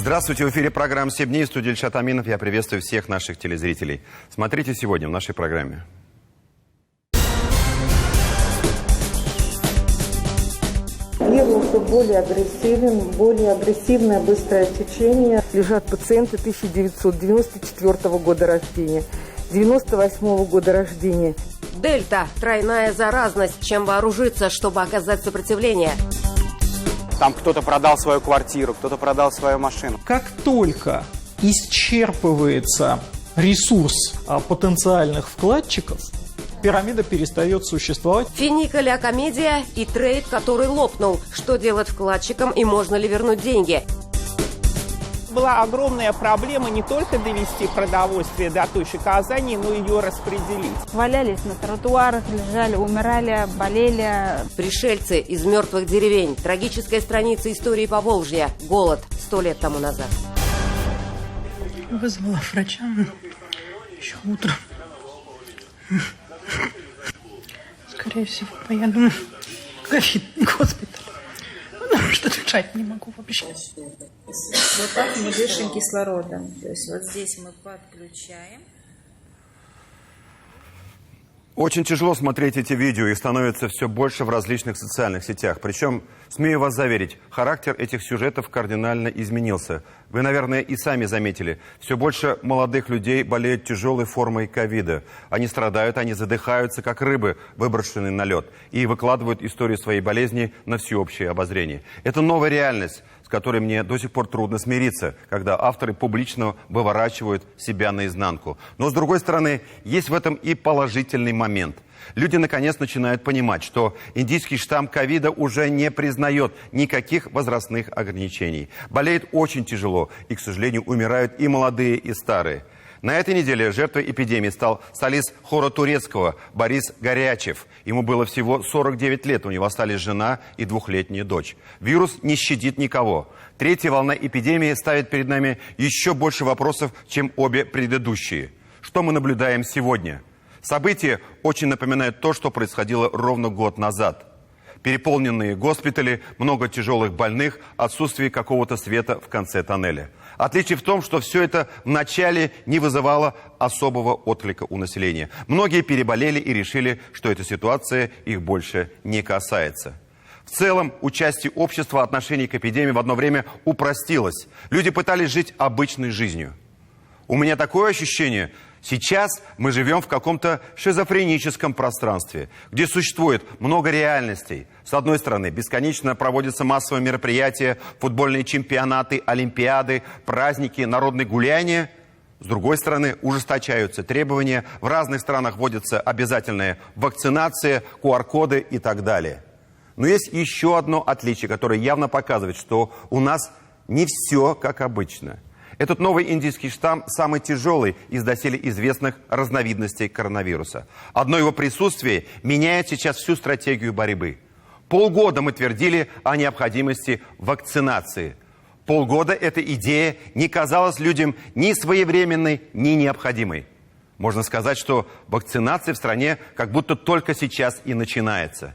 Здравствуйте, в эфире программа «7 дней», в студии Ильшат Аминов. Я приветствую всех наших телезрителей. Смотрите сегодня в нашей программе. Вирус более агрессивен, более агрессивное быстрое течение. Лежат пациенты 1994 года рождения, 98 года рождения. Дельта – тройная заразность. Чем вооружиться, чтобы оказать сопротивление? Там кто-то продал свою квартиру, кто-то продал свою машину. Как только исчерпывается ресурс потенциальных вкладчиков, пирамида перестает существовать. Финикалеокомедия и трейд, который лопнул. Что делать вкладчикам и можно ли вернуть деньги? Была огромная проблема не только довести продовольствие до точек оказания, но и ее распределить. Валялись на тротуарах, лежали, умирали, болели. Пришельцы из мертвых деревень. Трагическая страница истории Поволжья. Голод 100 лет тому назад. Вызвала врача еще утром. Скорее всего, поеду в ковидный госпиталь. Потому что дышать не могу вообще. Вот так мы дышим кислородом. То есть вот здесь мы подключаем. Очень тяжело смотреть эти видео, их становится все больше в различных социальных сетях. Причем, смею вас заверить, характер этих сюжетов кардинально изменился. Вы, наверное, и сами заметили, все больше молодых людей болеют тяжелой формой ковида. Они страдают, они задыхаются, как рыбы, выброшенные на лед, и выкладывают историю своей болезни на всеобщее обозрение. Это новая реальность, с которой мне до сих пор трудно смириться, когда авторы публично выворачивают себя наизнанку. Но, с другой стороны, есть в этом и положительный момент. Люди, наконец, начинают понимать, что индийский штамм ковида уже не признает никаких возрастных ограничений. Болеет очень тяжело, и, к сожалению, умирают и молодые, и старые. На этой неделе жертвой эпидемии стал солист хора турецкого Борис Горячев. Ему было всего 49 лет, у него остались жена и 2-летняя дочь. Вирус не щадит никого. Третья волна эпидемии ставит перед нами еще больше вопросов, чем обе предыдущие. Что мы наблюдаем сегодня? События очень напоминают то, что происходило ровно год назад. Переполненные госпитали, много тяжелых больных, отсутствие какого-то света в конце тоннеля. Отличие в том, что все это вначале не вызывало особого отклика у населения. Многие переболели и решили, что эта ситуация их больше не касается. В целом, участие общества отношений к эпидемии в одно время упростилось. Люди пытались жить обычной жизнью. У меня такое ощущение, сейчас мы живем в каком-то шизофреническом пространстве, где существует много реальностей. С одной стороны, бесконечно проводятся массовые мероприятия, футбольные чемпионаты, олимпиады, праздники, народные гуляния. С другой стороны, ужесточаются требования, в разных странах вводится обязательная вакцинация, QR-коды и так далее. Но есть еще одно отличие, которое явно показывает, что у нас не все как обычно. Этот новый индийский штамм самый тяжелый из доселе известных разновидностей коронавируса. Одно его присутствие меняет сейчас всю стратегию борьбы. Полгода мы твердили о необходимости вакцинации. Полгода эта идея не казалась людям ни своевременной, ни необходимой. Можно сказать, что вакцинация в стране как будто только сейчас и начинается.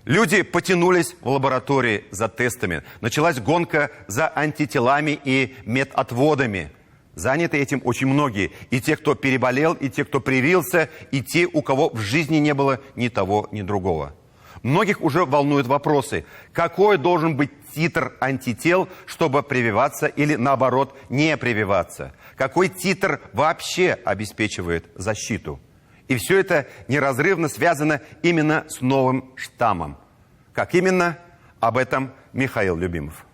Люди потянулись в лаборатории за тестами. Началась гонка за антителами и медотводами. Заняты этим очень многие. И те, кто переболел, и те, кто привился, и те, у кого в жизни не было ни того, ни другого. Многих уже волнуют вопросы. Какой должен быть титр антител, чтобы прививаться или, наоборот, не прививаться? Какой титр вообще обеспечивает защиту? И все это неразрывно связано именно с новым штаммом. Как именно? Об этом Михаил Любимов.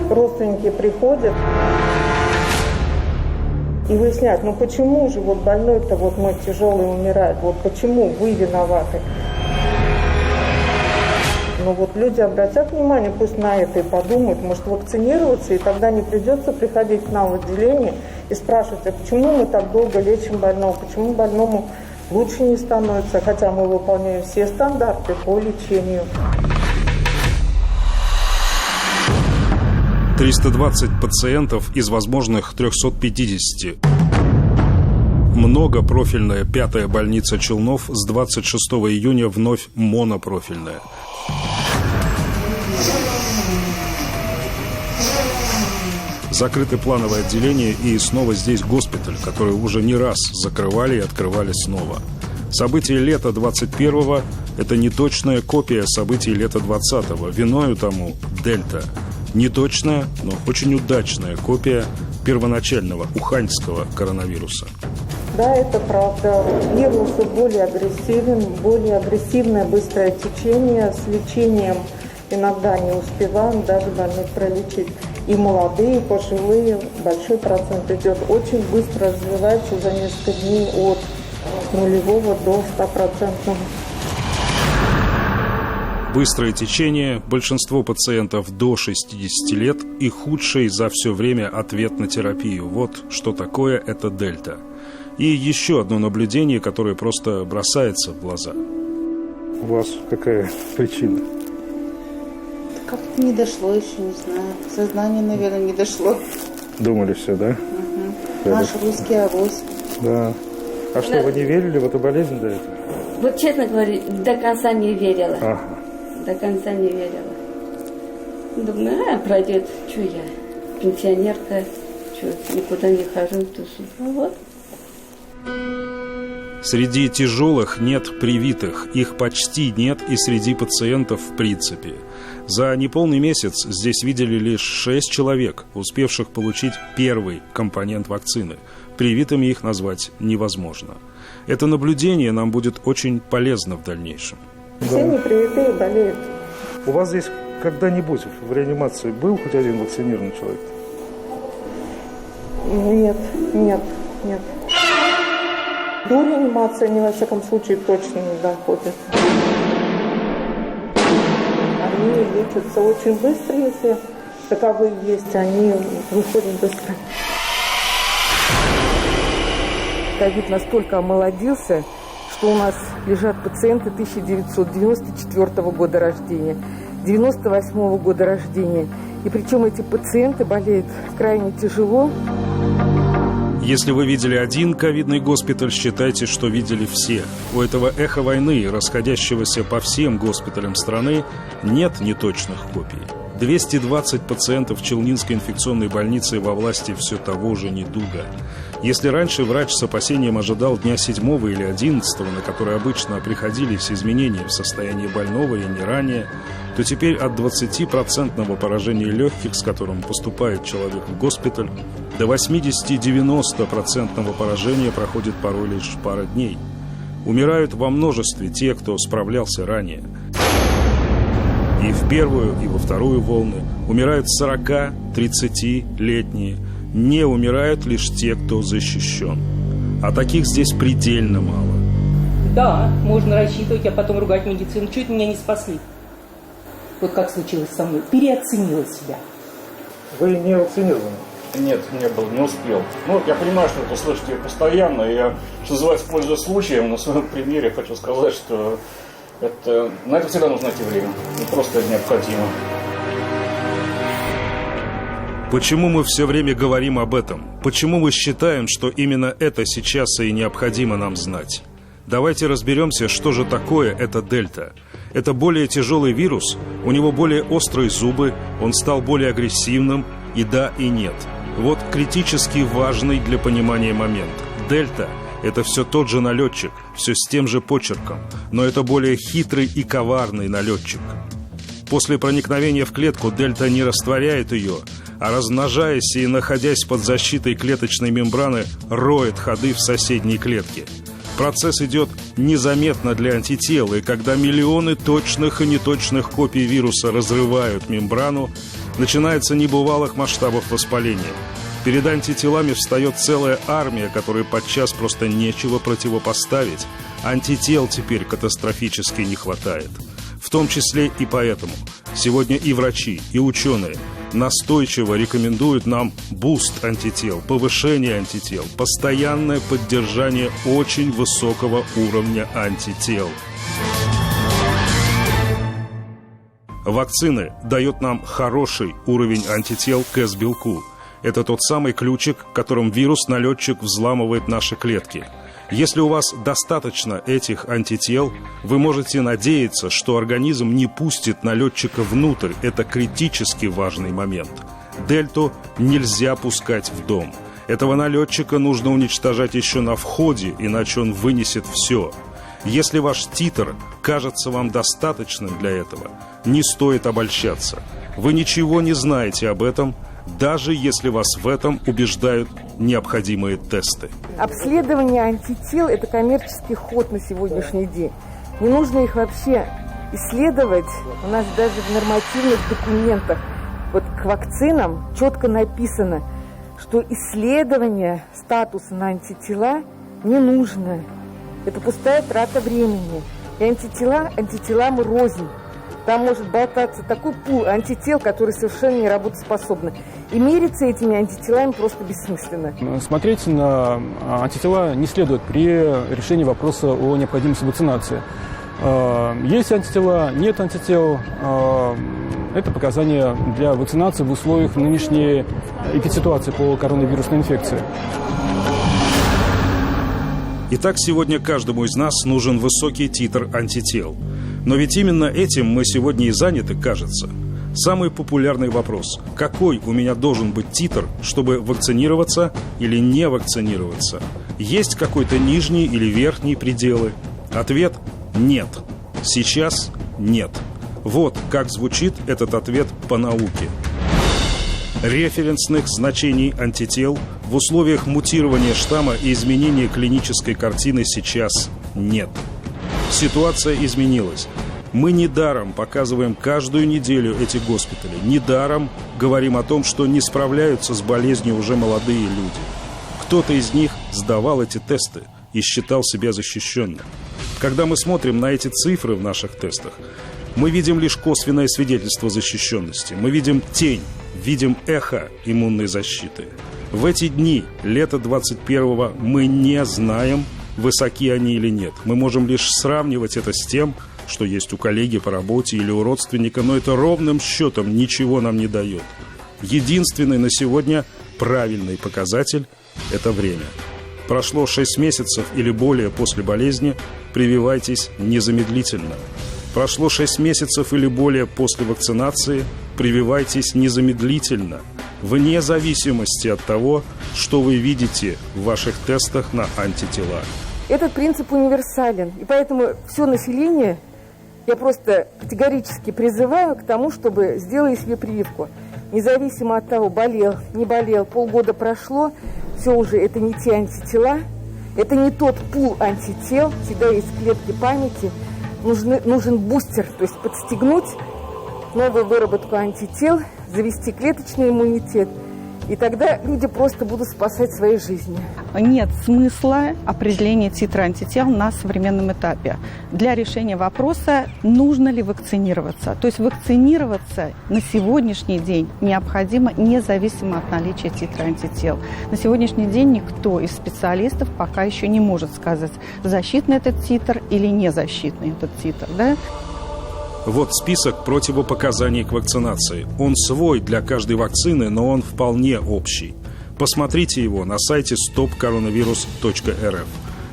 Родственники приходят и выясняют, ну почему же вот больной-то вот мой тяжелый умирает, вот почему вы виноваты? Ну вот люди обратят внимание, пусть на это и подумают, может вакцинироваться, и тогда не придется приходить к нам в отделение и спрашивать, а почему мы так долго лечим больного, почему больному лучше не становится, хотя мы выполняем все стандарты по лечению. 320 пациентов из возможных 350. многопрофильная 5-я больница Челнов с 26 июня вновь монопрофильная. Закрыты плановое отделение и снова здесь госпиталь, который уже не раз закрывали и открывали снова. События лета 21-го – это неточная копия событий лета 20-го. Виною тому Дельта. Неточная, но очень удачная копия первоначального уханьского коронавируса. Да, это правда. Вирус более агрессивен, более агрессивное быстрое течение. С лечением иногда не успеваем даже больных пролечить. И молодые, и пожилые, большой процент идет. Очень быстро развивается за несколько дней от 0 до 100%. Быстрое течение, большинство пациентов до 60 лет и худший за все время ответ на терапию. Вот что такое это Дельта. И еще одно наблюдение, которое просто бросается в глаза. У вас какая причина? Как-то не дошло еще, не знаю. Сознание, наверное, не дошло. Думали все, да? Угу. Наш русский авось. Да. А что, вы не верили в эту болезнь до этого? Вот честно говоря, до конца не верила. Ага. До конца не верила. Думаю, пройдет, что я, пенсионерка, что, никуда не хожу, тушу. Ну вот. Среди тяжелых нет привитых, их почти нет и среди пациентов в принципе. За неполный месяц здесь видели лишь 6 человек, успевших получить первый компонент вакцины. Привитыми их назвать невозможно. Это наблюдение нам будет очень полезно в дальнейшем. Все непривитые болеют. У вас здесь когда-нибудь в реанимации был хоть один вакцинированный человек? Нет. До реанимации они, во всяком случае, точно не доходят. Они лечатся очень быстро, если таковые есть, они выходят быстро. Ковид настолько омолодился, что у нас лежат пациенты 1994 года рождения, 1998 года рождения. И причем эти пациенты болеют крайне тяжело. Если вы видели один ковидный госпиталь, считайте, что видели все. У этого эхо войны, расходящегося по всем госпиталям страны, нет неточных копий. 220 пациентов Челнинской инфекционной больницы во власти все того же недуга. Если раньше врач с опасением ожидал дня 7 или 11, на который обычно приходились изменения в состоянии больного и не ранее, то теперь от 20% поражения легких, с которым поступает человек в госпиталь, до 80-90% поражения проходит порой лишь пара дней. Умирают во множестве те, кто справлялся ранее. И в первую, и во вторую волны умирают 40-30-летние. Не умирают лишь те, кто защищен. А таких здесь предельно мало. Да, можно рассчитывать, а потом ругать медицину. Чуть меня не спасли. Вот как случилось со мной. Переоценила себя. Вы не вакцинированы? Нет, не был, не успел. Ну, я понимаю, что это слышите постоянно. Я, что называется, пользуясь случаем, на своем примере хочу сказать, что на это всегда нужно найти время. Не просто необходимо. Почему мы все время говорим об этом? Почему мы считаем, что именно это сейчас и необходимо нам знать? Давайте разберемся, что же такое это Дельта. Это более тяжелый вирус, у него более острые зубы, он стал более агрессивным, и да, и нет. Вот критически важный для понимания момент. Дельта – это все тот же налетчик, все с тем же почерком, но это более хитрый и коварный налетчик. После проникновения в клетку Дельта не растворяет ее, а размножаясь и находясь под защитой клеточной мембраны, роет ходы в соседней клетке. Процесс идет незаметно для антител, и когда миллионы точных и неточных копий вируса разрывают мембрану, начинается небывалых масштабов воспаления. Перед антителами встает целая армия, которой подчас просто нечего противопоставить. Антител теперь катастрофически не хватает. В том числе и поэтому сегодня и врачи, и ученые настойчиво рекомендуют нам буст антител, повышение антител, постоянное поддержание очень высокого уровня антител. Вакцины дают нам хороший уровень антител к С-белку. Это тот самый ключик, которым вирус-налетчик взламывает наши клетки. Если у вас достаточно этих антител, вы можете надеяться, что организм не пустит налетчика внутрь. Это критически важный момент. Дельту нельзя пускать в дом. Этого налетчика нужно уничтожать еще на входе, иначе он вынесет все. Если ваш титр кажется вам достаточным для этого, не стоит обольщаться. Вы ничего не знаете об этом, даже если вас в этом убеждают необходимые тесты. Обследование антител – это коммерческий ход на сегодняшний день. Не нужно их вообще исследовать. У нас даже в нормативных документах вот к вакцинам четко написано, что исследование статуса на антитела не нужно. Это пустая трата времени. И антителам рознь. Там может болтаться такой пул антител, которые совершенно не работоспособны. И мериться этими антителами просто бессмысленно. Смотреть на антитела не следует при решении вопроса о необходимости вакцинации. Есть антитела, нет антител. Это показания для вакцинации в условиях нынешней эпидситуации по коронавирусной инфекции. Итак, сегодня каждому из нас нужен высокий титр антител. Но ведь именно этим мы сегодня и заняты, кажется. Самый популярный вопрос: какой у меня должен быть титр, чтобы вакцинироваться или не вакцинироваться? Есть какой-то нижний или верхний пределы? Ответ – нет. Сейчас нет. Вот как звучит этот ответ по науке. Референсных значений антител в условиях мутирования штамма и изменения клинической картины сейчас нет. Ситуация изменилась. Мы недаром показываем каждую неделю эти госпитали. Недаром говорим о том, что не справляются с болезнью уже молодые люди. Кто-то из них сдавал эти тесты и считал себя защищенным. Когда мы смотрим на эти цифры в наших тестах, мы видим лишь косвенное свидетельство защищенности. Мы видим тень, видим эхо иммунной защиты. В эти дни, лета 21-го, мы не знаем, высоки они или нет. Мы можем лишь сравнивать это с тем, что есть у коллеги по работе или у родственника, но это ровным счетом ничего нам не дает. Единственный на сегодня правильный показатель – это время. Прошло 6 месяцев или более после болезни, прививайтесь незамедлительно. Прошло 6 месяцев или более после вакцинации, прививайтесь незамедлительно, вне зависимости от того, что вы видите в ваших тестах на антитела. Этот принцип универсален, и поэтому все население я просто категорически призываю к тому, чтобы сделали себе прививку. Независимо от того, болел, не болел, полгода прошло, все уже это не те антитела, это не тот пул антител, всегда есть клетки памяти, нужен бустер, то есть подстегнуть новую выработку антител, завести клеточный иммунитет, и тогда люди просто будут спасать свои жизни. Нет смысла определения титра антител на современном этапе. Для решения вопроса, нужно ли вакцинироваться. То есть вакцинироваться на сегодняшний день необходимо независимо от наличия титра антител. На сегодняшний день никто из специалистов пока еще не может сказать, защитный этот титр или незащитный этот титр. Да? Вот список противопоказаний к вакцинации. Он свой для каждой вакцины, но он вполне общий. Посмотрите его на сайте stopcoronavirus.rf.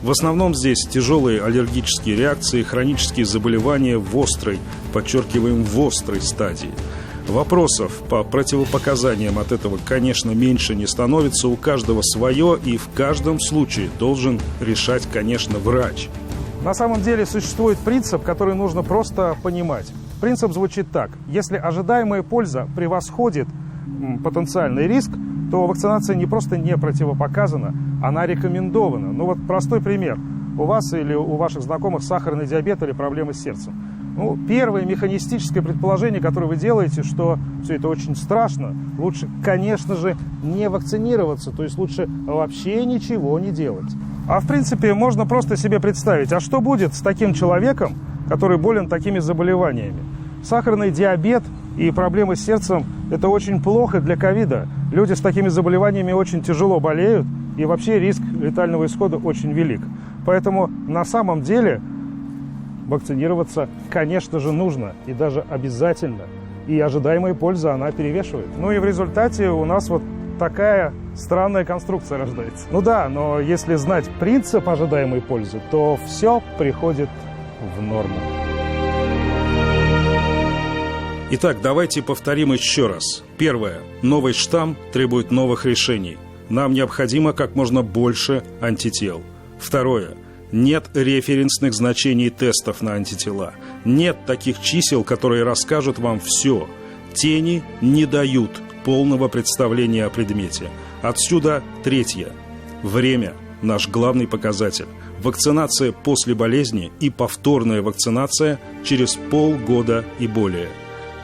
В основном здесь тяжелые аллергические реакции, хронические заболевания в острой, подчеркиваем, в острой стадии. Вопросов по противопоказаниям от этого, конечно, меньше не становится. У каждого свое, и в каждом случае должен решать, конечно, врач. На самом деле существует принцип, который нужно просто понимать. Принцип звучит так. Если ожидаемая польза превосходит потенциальный риск, то вакцинация не просто не противопоказана, она рекомендована. Ну вот простой пример. У вас или у ваших знакомых сахарный диабет или проблемы с сердцем. Ну, первое механистическое предположение, которое вы делаете, что все это очень страшно, лучше, конечно же, не вакцинироваться, то есть лучше вообще ничего не делать. А в принципе можно просто себе представить, а что будет с таким человеком, который болен такими заболеваниями? Сахарный диабет и проблемы с сердцем – это очень плохо для ковида. Люди с такими заболеваниями очень тяжело болеют, и вообще риск летального исхода очень велик. Поэтому на самом деле вакцинироваться, конечно же, нужно и даже обязательно. И ожидаемая польза, она перевешивает. Ну и в результате у нас вот такая странная конструкция рождается. Ну да, но если знать принцип ожидаемой пользы, то все приходит в норму. Итак, давайте повторим еще раз. Первое. Новый штамм требует новых решений. Нам необходимо как можно больше антител. Второе. Нет референсных значений тестов на антитела. Нет таких чисел, которые расскажут вам все. Тени не дают полного представления о предмете. Отсюда третье. Время – наш главный показатель. Вакцинация после болезни и повторная вакцинация через полгода и более.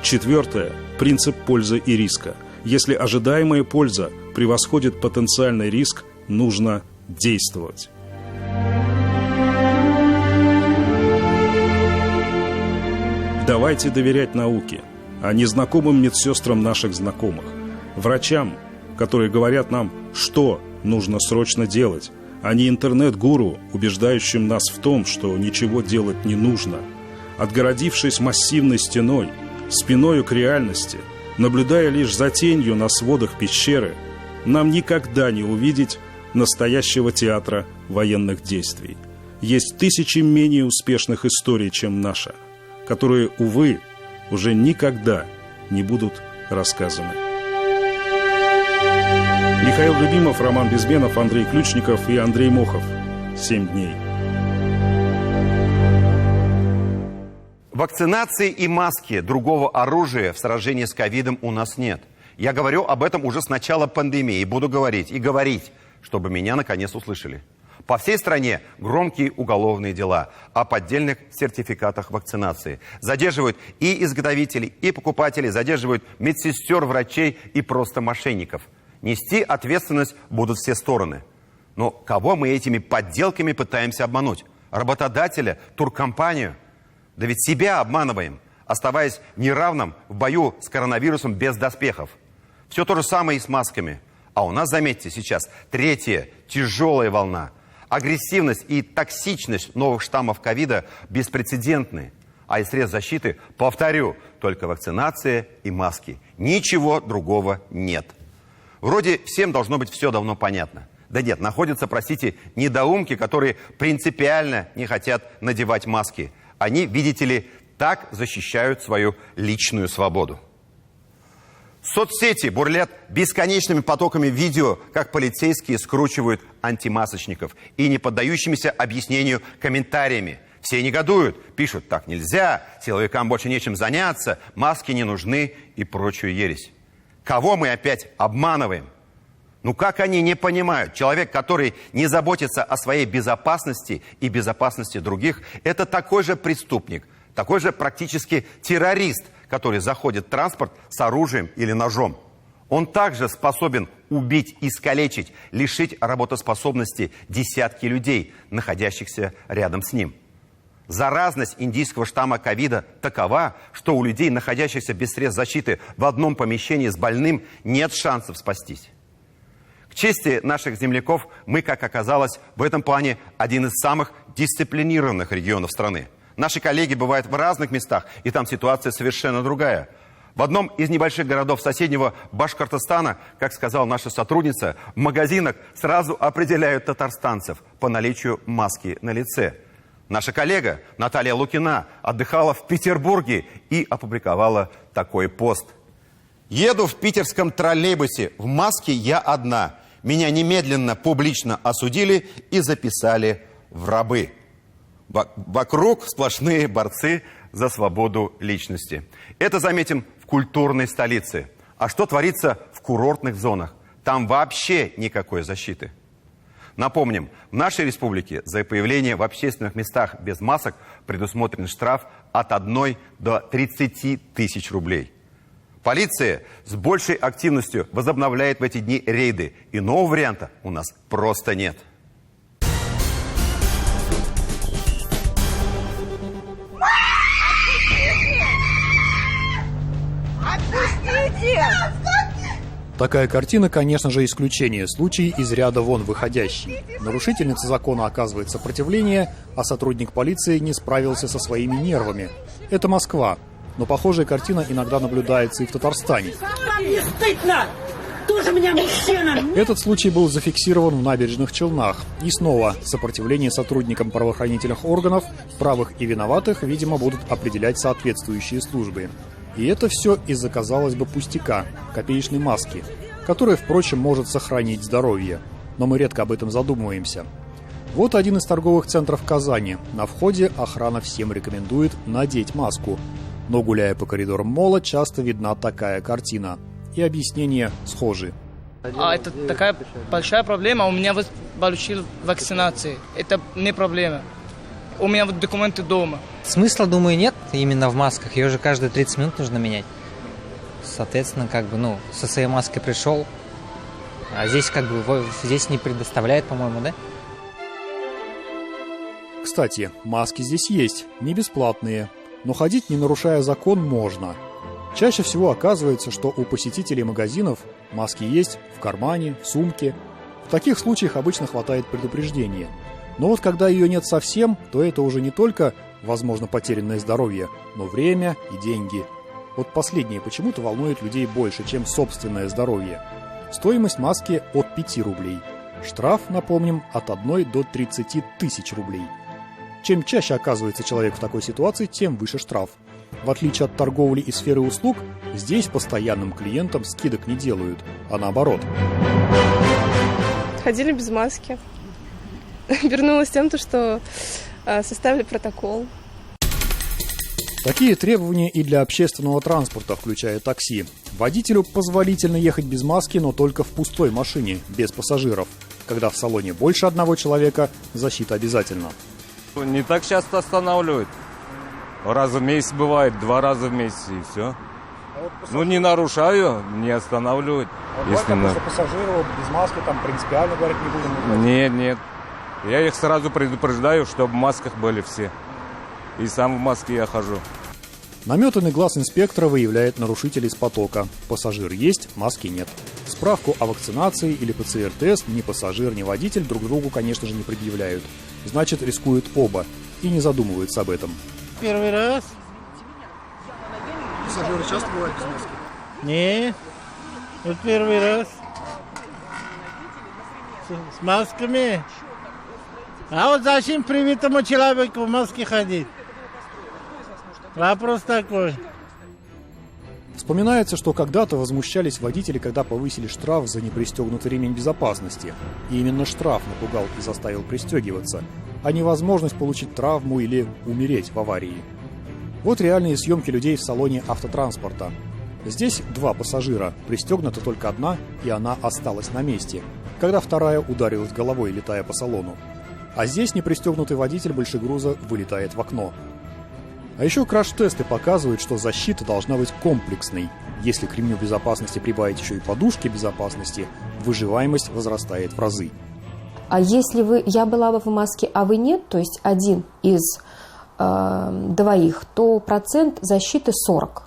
Четвертое – принцип пользы и риска. Если ожидаемая польза превосходит потенциальный риск, нужно действовать. Давайте доверять науке, а не знакомым медсестрам наших знакомых, врачам, которые говорят нам, что нужно срочно делать, а не интернет-гуру, убеждающим нас в том, что ничего делать не нужно. Отгородившись массивной стеной, спиною к реальности, наблюдая лишь за тенью на сводах пещеры, нам никогда не увидеть настоящего театра военных действий. Есть тысячи менее успешных историй, чем наша, которые, увы, уже никогда не будут рассказаны. Михаил Любимов, Роман Безменов, Андрей Ключников и Андрей Мохов. 7 дней. Вакцинации и маски, другого оружия в сражении с ковидом у нас нет. Я говорю об этом уже с начала пандемии и буду говорить, чтобы меня наконец услышали. По всей стране громкие уголовные дела о поддельных сертификатах вакцинации. Задерживают и изготовителей, и покупателей, задерживают медсестер, врачей и просто мошенников. Нести ответственность будут все стороны. Но кого мы этими подделками пытаемся обмануть? Работодателя, туркомпанию? Да ведь себя обманываем, оставаясь неравным в бою с коронавирусом без доспехов. Все то же самое и с масками. А у нас, заметьте, сейчас третья тяжелая волна. Агрессивность и токсичность новых штаммов ковида беспрецедентны. А из средств защиты, повторю, только вакцинация и маски. Ничего другого нет. Вроде всем должно быть все давно понятно. Да нет, находятся, простите, недоумки, которые принципиально не хотят надевать маски. Они, видите ли, так защищают свою личную свободу. Соцсети бурлят бесконечными потоками видео, как полицейские скручивают антимасочников и не поддающимися объяснению комментариями. Все негодуют, пишут: так нельзя, силовикам больше нечем заняться, маски не нужны и прочую ересь. Кого мы опять обманываем? Ну как они не понимают? Человек, который не заботится о своей безопасности и безопасности других, это такой же преступник, такой же практически террорист, который заходит в транспорт с оружием или ножом. Он также способен убить, искалечить, лишить работоспособности десятки людей, находящихся рядом с ним. Заразность индийского штамма ковида такова, что у людей, находящихся без средств защиты в одном помещении с больным, нет шансов спастись. К чести наших земляков, мы, как оказалось, в этом плане один из самых дисциплинированных регионов страны. Наши коллеги бывают в разных местах, и там ситуация совершенно другая. В одном из небольших городов соседнего Башкортостана, как сказала наша сотрудница, в магазинах сразу определяют татарстанцев по наличию маски на лице. Наша коллега Наталья Лукина отдыхала в Петербурге и опубликовала такой пост. «Еду в питерском троллейбусе, в маске я одна. Меня немедленно публично осудили и записали в рабы». Вокруг сплошные борцы за свободу личности. Это, заметим, в культурной столице. А что творится в курортных зонах? Там вообще никакой защиты. Напомним, в нашей республике за появление в общественных местах без масок предусмотрен штраф от 1 до 30 тысяч рублей. Полиция с большей активностью возобновляет в эти дни рейды. Иного варианта у нас просто нет. Такая картина, конечно же, исключение, случай из ряда вон выходящий. Нарушительница закона оказывает сопротивление, а сотрудник полиции не справился со своими нервами. Это Москва, но похожая картина иногда наблюдается и в Татарстане. Вам не стыдно! Тоже меня мужчина. Этот случай был зафиксирован в Набережных Челнах. И снова сопротивление сотрудникам правоохранительных органов, правых и виноватых, видимо, будут определять соответствующие службы. И это все из-за, казалось бы, пустяка, копеечной маски, которая, впрочем, может сохранить здоровье. Но мы редко об этом задумываемся. Вот один из торговых центров Казани. На входе охрана всем рекомендует надеть маску. Но гуляя по коридорам мола, часто видна такая картина. И объяснения схожи. Это такая большая проблема. У меня вот получил вакцинации. Это не проблема. У меня вот документы дома. Смысла, думаю, нет именно в масках. Ее же каждые 30 минут нужно менять. Соответственно, со своей маской пришел. А здесь здесь не предоставляет, по-моему, да? Кстати, маски здесь есть, не бесплатные. Но ходить, не нарушая закон, можно. Чаще всего оказывается, что у посетителей магазинов маски есть в кармане, в сумке. В таких случаях обычно хватает предупреждения. Но вот когда ее нет совсем, то это уже не только, возможно, потерянное здоровье, но время и деньги. Вот последнее почему-то волнует людей больше, чем собственное здоровье. Стоимость маски от 5 рублей. Штраф, напомним, от 1 до 30 тысяч рублей. Чем чаще оказывается человек в такой ситуации, тем выше штраф. В отличие от торговли и сферы услуг, здесь постоянным клиентам скидок не делают, а наоборот. Ходили без маски. Вернулась тем, что составили протокол. Такие требования и для общественного транспорта, включая такси. Водителю позволительно ехать без маски, но только в пустой машине, без пассажиров. Когда в салоне больше одного человека, защита обязательна. Не так часто останавливают. Раз в месяц бывает, 2 раза в месяц и все. Не нарушаю, не останавливают. Если пассажиру без маски принципиально, говорят, не будем. Нет. Я их сразу предупреждаю, чтобы в масках были все. И сам в маске я хожу. Наметанный глаз инспектора выявляет нарушителей с потока. Пассажир есть, маски нет. Справку о вакцинации или ПЦР-тест ни пассажир, ни водитель друг другу, конечно же, не предъявляют. Значит, рискуют оба и не задумываются об этом. Первый раз. Пассажиры часто бывают без маски? Не, вот первый раз. С масками. А вот зачем привитому человеку в маске ходить? Вопрос такой. Вспоминается, что когда-то возмущались водители, когда повысили штраф за непристегнутый ремень безопасности. И именно штраф напугал и заставил пристегиваться, а не возможность получить травму или умереть в аварии. Вот реальные съемки людей в салоне автотранспорта. Здесь 2 пассажира, пристегнута только одна, и она осталась на месте, когда вторая ударилась головой, летая по салону. А здесь непристегнутый водитель большегруза вылетает в окно. А еще краш-тесты показывают, что защита должна быть комплексной. Если к ремню безопасности прибавить еще и подушки безопасности, выживаемость возрастает в разы. А если я была бы в маске, а вы нет, то есть один из 2, то процент защиты 40.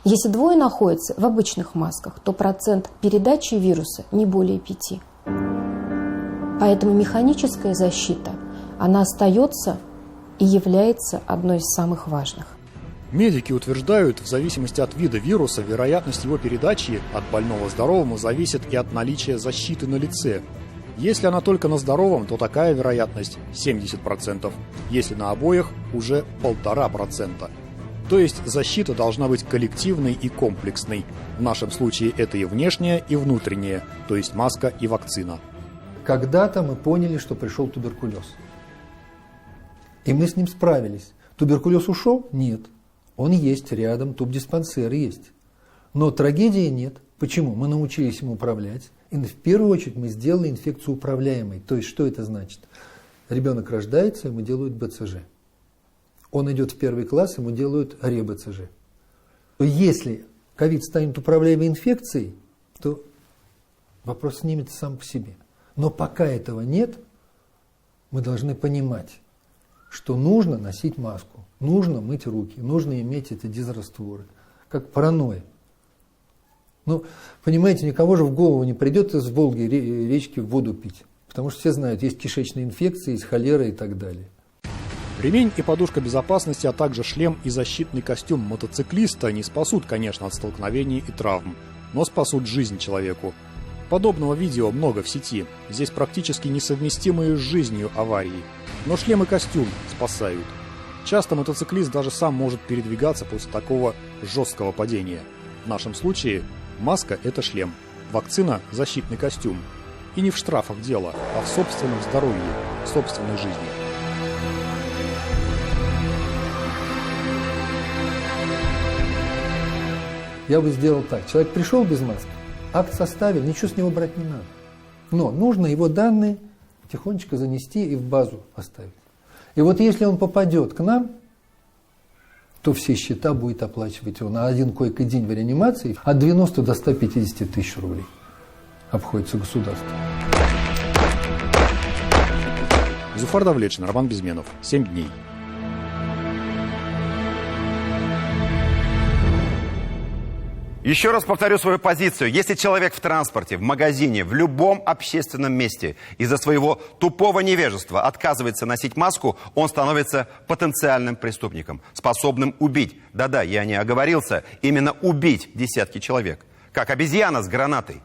Если 2 находятся в обычных масках, то процент передачи вируса не более 5. Поэтому механическая защита, она остается и является одной из самых важных. Медики утверждают, в зависимости от вида вируса, вероятность его передачи от больного здоровому зависит и от наличия защиты на лице. Если она только на здоровом, то такая вероятность 70%. Если на обоих, уже 1,5%. То есть защита должна быть коллективной и комплексной. В нашем случае это и внешняя, и внутренняя, то есть маска и вакцина. Когда-то мы поняли, что пришел туберкулез. И мы с ним справились. Туберкулез ушел? Нет. Он есть рядом, тубдиспансер есть. Но трагедии нет. Почему? Мы научились им управлять. И в первую очередь мы сделали инфекцию управляемой. То есть что это значит? Ребенок рождается, ему делают БЦЖ. Он идет в 1 класс, ему делают ре-БЦЖ. Если ковид станет управляемой инфекцией, то вопрос снимется сам по себе. Но пока этого нет, мы должны понимать, что нужно носить маску, нужно мыть руки, нужно иметь эти дезрастворы, как паранойя. Ну, понимаете, никого же в голову не придет из Волги речки воду пить, потому что все знают, есть кишечные инфекции, есть холера и так далее. Ремень и подушка безопасности, а также шлем и защитный костюм мотоциклиста не спасут, конечно, от столкновений и травм. но спасут жизнь человеку. Подобного видео много в сети. Здесь практически несовместимые с жизнью аварии. Но шлем и костюм спасают. Часто мотоциклист даже сам может передвигаться после такого жесткого падения. В нашем случае маска – это шлем, вакцина – защитный костюм. И не в штрафах дело, а в собственном здоровье, собственной жизни. Я бы сделал так. Человек пришел без маски, акт составил, ничего с него брать не надо. Но нужно его данные тихонечко занести и в базу оставить. И вот если он попадет к нам, то все счета будет оплачивать его на один койко-день в реанимации от 90 до 150 тысяч рублей. Обходится государство. Зуфар Давлетшин, Роман Безменов. 7 дней. Еще раз повторю свою позицию. Если человек в транспорте, в магазине, в любом общественном месте из-за своего тупого невежества отказывается носить маску, он становится потенциальным преступником, способным убить. Да-да, я не оговорился, именно убить десятки человек. Как обезьяна с гранатой.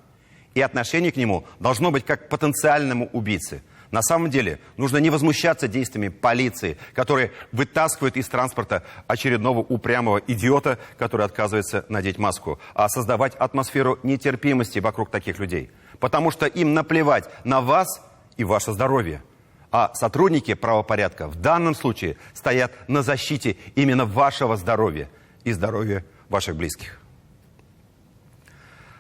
И отношение к нему должно быть как к потенциальному убийце. На самом деле нужно не возмущаться действиями полиции, которые вытаскивают из транспорта очередного упрямого идиота, который отказывается надеть маску, а создавать атмосферу нетерпимости вокруг таких людей. Потому что им наплевать на вас и ваше здоровье. А сотрудники правопорядка в данном случае стоят на защите именно вашего здоровья и здоровья ваших близких.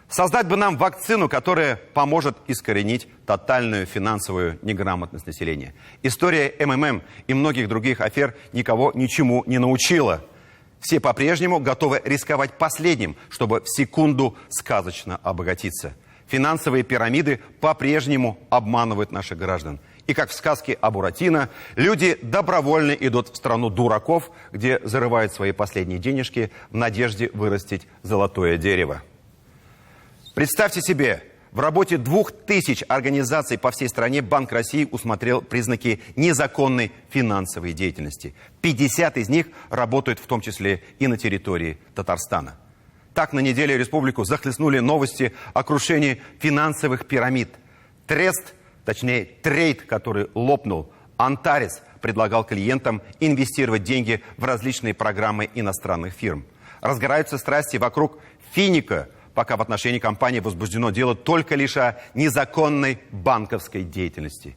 Создать бы нам вакцину, которая поможет искоренить тотальную финансовую неграмотность населения. История МММ и многих других афер никого ничему не научила. Все по-прежнему готовы рисковать последним, чтобы в секунду сказочно обогатиться. Финансовые пирамиды по-прежнему обманывают наших граждан. И как в сказке о Буратино, люди добровольно идут в страну дураков, где зарывают свои последние денежки в надежде вырастить золотое дерево. Представьте себе, в работе 2000 организаций по всей стране Банк России усмотрел признаки незаконной финансовой деятельности. 50 из них работают в том числе и на территории Татарстана. Так на неделе республику захлестнули новости о крушении финансовых пирамид. Трест, точнее трейд, который лопнул, Антарес предлагал клиентам инвестировать деньги в различные программы иностранных фирм. Разгораются страсти вокруг Финика, пока в отношении компании возбуждено дело только лишь о незаконной банковской деятельности.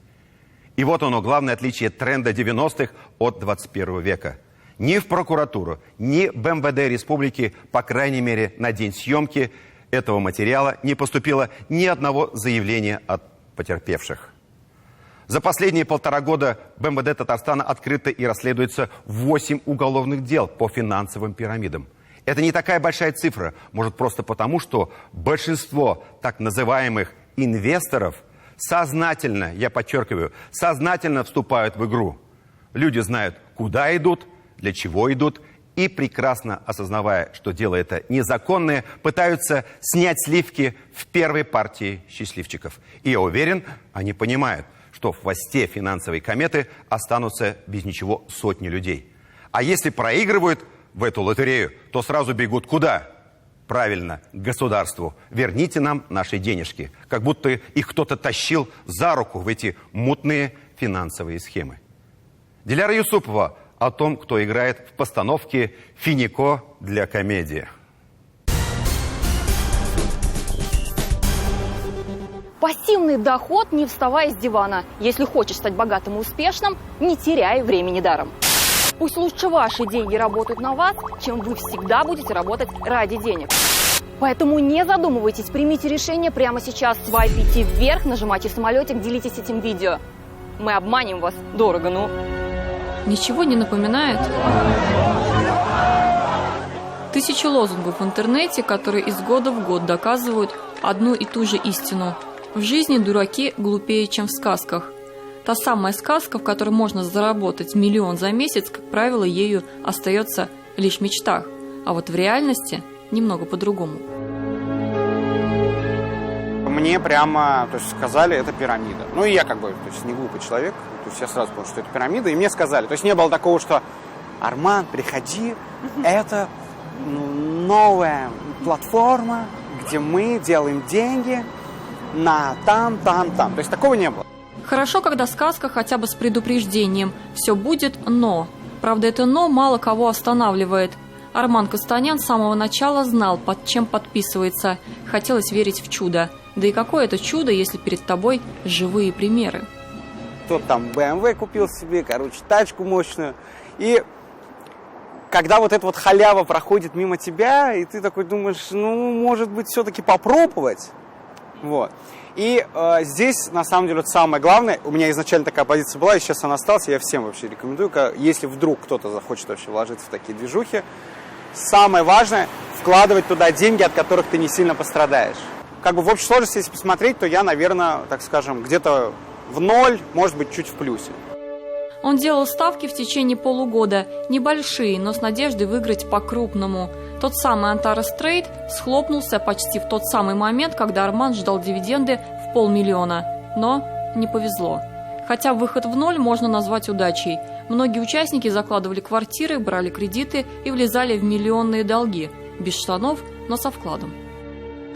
И вот оно, главное отличие тренда 90-х от 21 века. Ни в прокуратуру, ни в МВД республики, по крайней мере, на день съемки этого материала не поступило ни одного заявления от потерпевших. За последние 1,5 года в МВД Татарстана открыто и расследуется 8 уголовных дел по финансовым пирамидам. Это не такая большая цифра, может просто потому, что большинство так называемых инвесторов сознательно, я подчеркиваю, сознательно вступают в игру. Люди знают, куда идут, для чего идут, и, прекрасно осознавая, что дело это незаконное, пытаются снять сливки в первой партии счастливчиков. И я уверен, они понимают, что в хвосте финансовой кометы останутся без ничего сотни людей. А если проигрывают в эту лотерею, то сразу бегут куда? Правильно, к государству. Верните нам наши денежки. Как будто их кто-то тащил за руку в эти мутные финансовые схемы. Диляра Юсупова о том, кто играет в постановке «Финико» для комедии. Пассивный доход, не вставая с дивана. Если хочешь стать богатым и успешным, не теряй времени даром. Пусть лучше ваши деньги работают на вас, чем вы всегда будете работать ради денег. Поэтому не задумывайтесь, примите решение прямо сейчас. Свайпите вверх, нажимайте самолетик, делитесь этим видео. Мы обманем вас дорого, ну. Ничего не напоминает? Тысячи лозунгов в интернете, которые из года в год доказывают одну и ту же истину. В жизни дураки глупее, чем в сказках. Та самая сказка, в которой можно заработать 1 миллион за месяц, как правило, ею остается лишь в мечтах. А вот в реальности немного по-другому. Мне прямо сказали, это пирамида. Ну и я не глупый человек, я сразу понял, что это пирамида, и мне сказали. То есть не было такого, что Арман, приходи, это новая платформа где мы делаем деньги на там. То есть такого не было. Хорошо, когда сказка хотя бы с предупреждением. Все будет «но». Правда, это «но» мало кого останавливает. Арман Костанян с самого начала знал, под чем подписывается. Хотелось верить в чудо. Да и какое это чудо, если перед тобой живые примеры? Кто-то там BMW купил себе, тачку мощную. И когда вот эта вот халява проходит мимо тебя, и ты такой думаешь, может быть, все-таки попробовать. Вот. И здесь, на самом деле, самое главное, у меня изначально такая позиция была, и сейчас она осталась, я всем вообще рекомендую, если вдруг кто-то захочет вообще вложиться в такие движухи, самое важное – вкладывать туда деньги, от которых ты не сильно пострадаешь. В общей сложности, если посмотреть, то я, наверное, так скажем, где-то в ноль, может быть, чуть в плюсе. Он делал ставки в течение полугода, небольшие, но с надеждой выиграть по-крупному. Тот самый Antares Trade схлопнулся почти в тот самый момент, когда Арман ждал дивиденды в 500 000. Но не повезло. Хотя выход в ноль можно назвать удачей. Многие участники закладывали квартиры, брали кредиты и влезали в миллионные долги. Без штанов, но со вкладом.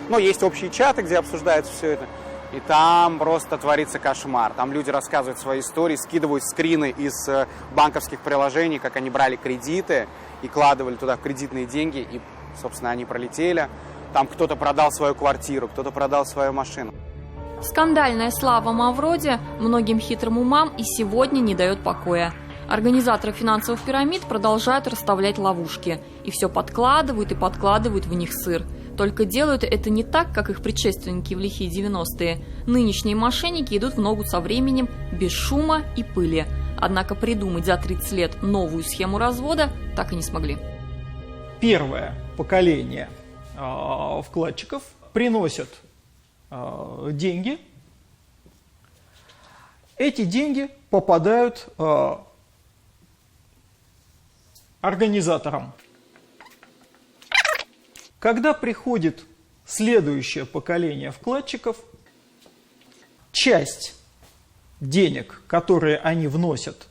Но есть общие чаты, где обсуждается все это. И там просто творится кошмар. Там люди рассказывают свои истории, скидывают скрины из банковских приложений, как они брали кредиты и кладывали туда кредитные деньги, и, собственно, они пролетели. Там кто-то продал свою квартиру, кто-то продал свою машину. Скандальная слава Мавроди многим хитрым умам и сегодня не дает покоя. Организаторы финансовых пирамид продолжают расставлять ловушки. И все подкладывают и подкладывают в них сыр. Только делают это не так, как их предшественники в лихие 90-е. Нынешние мошенники идут в ногу со временем без шума и пыли. Однако придумать за 30 лет новую схему развода так и не смогли. Первое поколение вкладчиков приносят деньги. Эти деньги попадают организаторам. Когда приходит следующее поколение вкладчиков, часть денег, которые они вносят,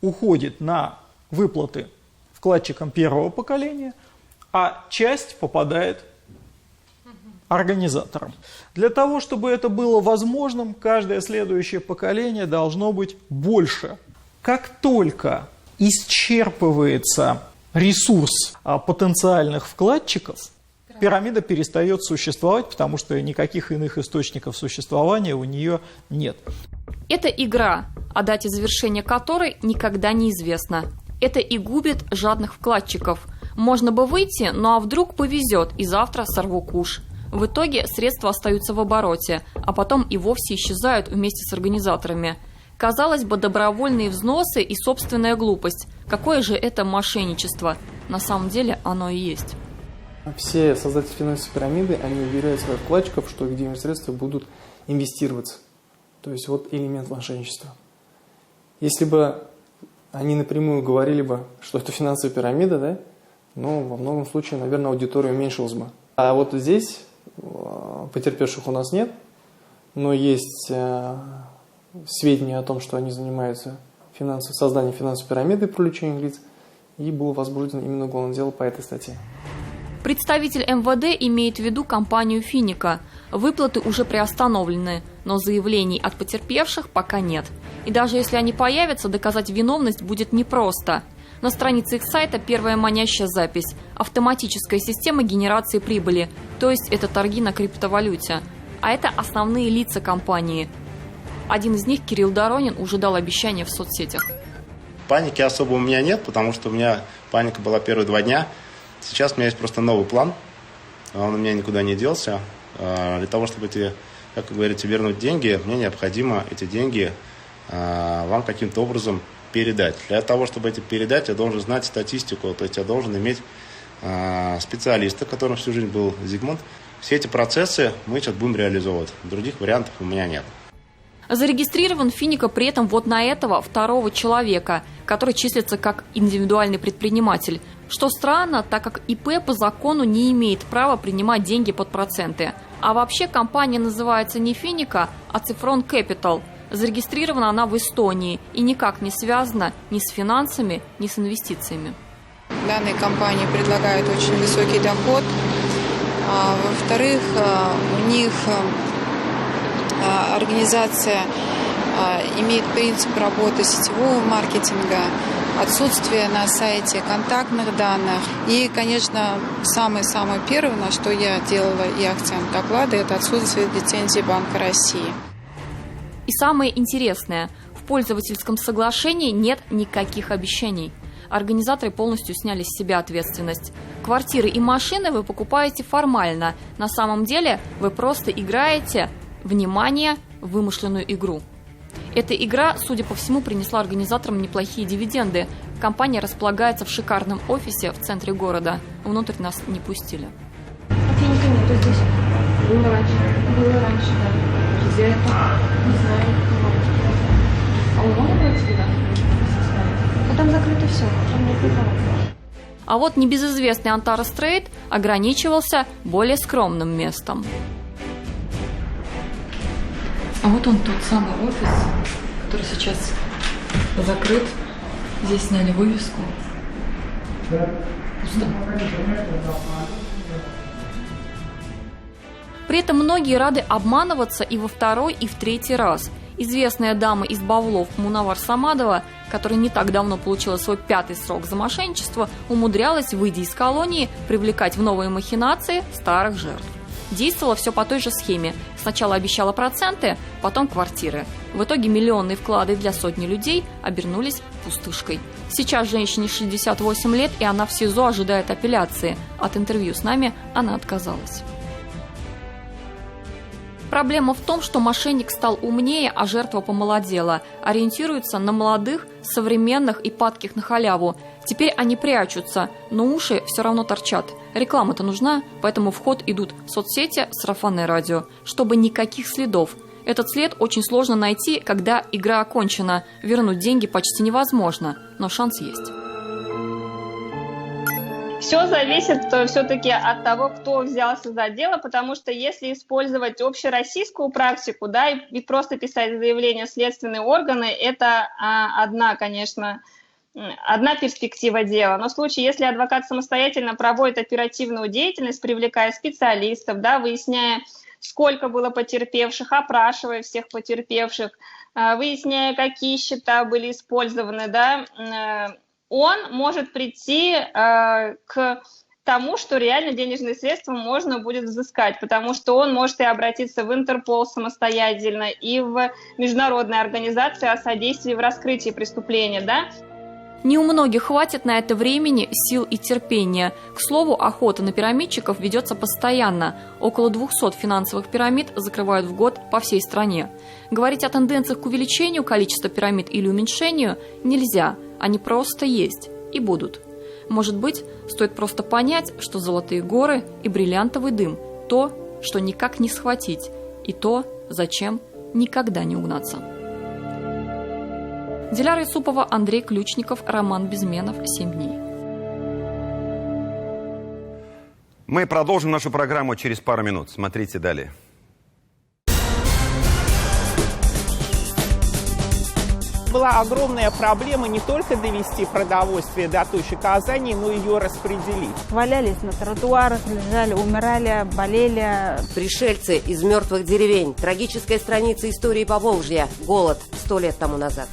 уходит на выплаты вкладчикам первого поколения, а часть попадает организаторам. Для того, чтобы это было возможным, каждое следующее поколение должно быть больше. Как только исчерпывается ресурс потенциальных вкладчиков, пирамида перестает существовать, потому что никаких иных источников существования у нее нет. Это игра, о дате завершения которой никогда не известно. Это и губит жадных вкладчиков. Можно бы выйти, ну а вдруг повезет, и завтра сорву куш. В итоге средства остаются в обороте, а потом и вовсе исчезают вместе с организаторами. Казалось бы, добровольные взносы и собственная глупость. Какое же это мошенничество? На самом деле оно и есть. Все создатели финансовой пирамиды, они уверяют своих вкладчиков, что их денежные средства будут инвестироваться. То есть вот элемент мошенничества. Если бы они напрямую говорили бы, что это финансовая пирамида, да, но во многом случае, наверное, аудитория уменьшилась бы. А вот здесь потерпевших у нас нет, но есть сведения о том, что они занимаются созданием финансовой пирамиды и привлечением лиц, и было возбуждено именно уголовное дело по этой статье. Представитель МВД имеет в виду компанию «Финика». Выплаты уже приостановлены, но заявлений от потерпевших пока нет. И даже если они появятся, доказать виновность будет непросто. На странице их сайта первая манящая запись – автоматическая система генерации прибыли, то есть это торги на криптовалюте. А это основные лица компании. Один из них, Кирилл Доронин, уже дал обещание в соцсетях. Паники особо у меня нет, потому что у меня паника была первые 2 дня. Сейчас у меня есть просто новый план, он у меня никуда не делся. Для того, чтобы эти, как вы говорите, вернуть деньги, мне необходимо эти деньги вам каким-то образом передать. Для того, чтобы это передать, я должен знать статистику, то есть я должен иметь специалиста, которым всю жизнь был Зигмунд. Все эти процессы мы сейчас будем реализовывать. Других вариантов у меня нет. Зарегистрирован Финика при этом вот на этого второго человека, который числится как индивидуальный предприниматель. Что странно, так как ИП по закону не имеет права принимать деньги под проценты. А вообще компания называется не Финика, а Цифрон Capital. Зарегистрирована она в Эстонии и никак не связана ни с финансами, ни с инвестициями. Данные компании предлагают очень высокий доход. Во-вторых, у них организация имеет принцип работы сетевого маркетинга, отсутствие на сайте контактных данных. И, конечно, самое-самое первое, на что я делала и акцент доклада, это отсутствие лицензии Банка России. И самое интересное, в пользовательском соглашении нет никаких обещаний. Организаторы полностью сняли с себя ответственность. Квартиры и машины вы покупаете формально. На самом деле вы просто играете, внимание, в вымышленную игру. Эта игра, судя по всему, принесла организаторам неплохие дивиденды. Компания располагается в шикарном офисе в центре города. Внутрь нас не пустили. Кофейника нету здесь. Было раньше. Да. Где это? Не знаю. А он может быть сюда? А там закрыто все. Там нет никого. А вот небезызвестный Antares Trade ограничивался более скромным местом. А вот он, тот самый офис, который сейчас закрыт. Здесь сняли вывеску. Пусто. При этом многие рады обманываться и во второй, и в третий раз. Известная дама из Бавлов Мунавар Самадова, которая не так давно получила свой 5-й срок за мошенничество, умудрялась, выйдя из колонии, привлекать в новые махинации старых жертв. Действовало все по той же схеме. Сначала обещала проценты, потом квартиры. В итоге миллионные вклады для сотни людей обернулись пустышкой. Сейчас женщине 68 лет, и она в СИЗО ожидает апелляции. От интервью с нами она отказалась. Проблема в том, что мошенник стал умнее, а жертва помолодела. Ориентируется на молодых, современных и падких на халяву. Теперь они прячутся, но уши все равно торчат. Реклама-то нужна, поэтому в ход идут соцсети, сарафанное радио, чтобы никаких следов. Этот след очень сложно найти, когда игра окончена. Вернуть деньги почти невозможно, но шанс есть. Все зависит все-таки от того, кто взялся за дело, потому что если использовать общероссийскую практику, да, и просто писать заявление в следственные органы, это одна перспектива дела. Но в случае, если адвокат самостоятельно проводит оперативную деятельность, привлекая специалистов, да, выясняя, сколько было потерпевших, опрашивая всех потерпевших, выясняя, какие счета были использованы, да, он может прийти к тому, что реально денежные средства можно будет взыскать, потому что он может и обратиться в Интерпол самостоятельно, и в международные организации о содействии в раскрытии преступления, да. Не у многих хватит на это времени, сил и терпения. К слову, охота на пирамидчиков ведется постоянно. Около 200 финансовых пирамид закрывают в год по всей стране. Говорить о тенденциях к увеличению количества пирамид или уменьшению нельзя. Они просто есть и будут. Может быть, стоит просто понять, что золотые горы и бриллиантовый дым – то, что никак не схватить, и то, зачем никогда не угнаться. Диляра Исупова, Андрей Ключников, Роман Безменов. 7 дней. Мы продолжим нашу программу через пару минут. Смотрите далее. Была огромная проблема не только довести продовольствие до точки Казани, но и ее распределить. Валялись на тротуарах, лежали, умирали, болели. Пришельцы из мертвых деревень. Трагическая страница истории Поволжья. Голод 100 лет тому назад.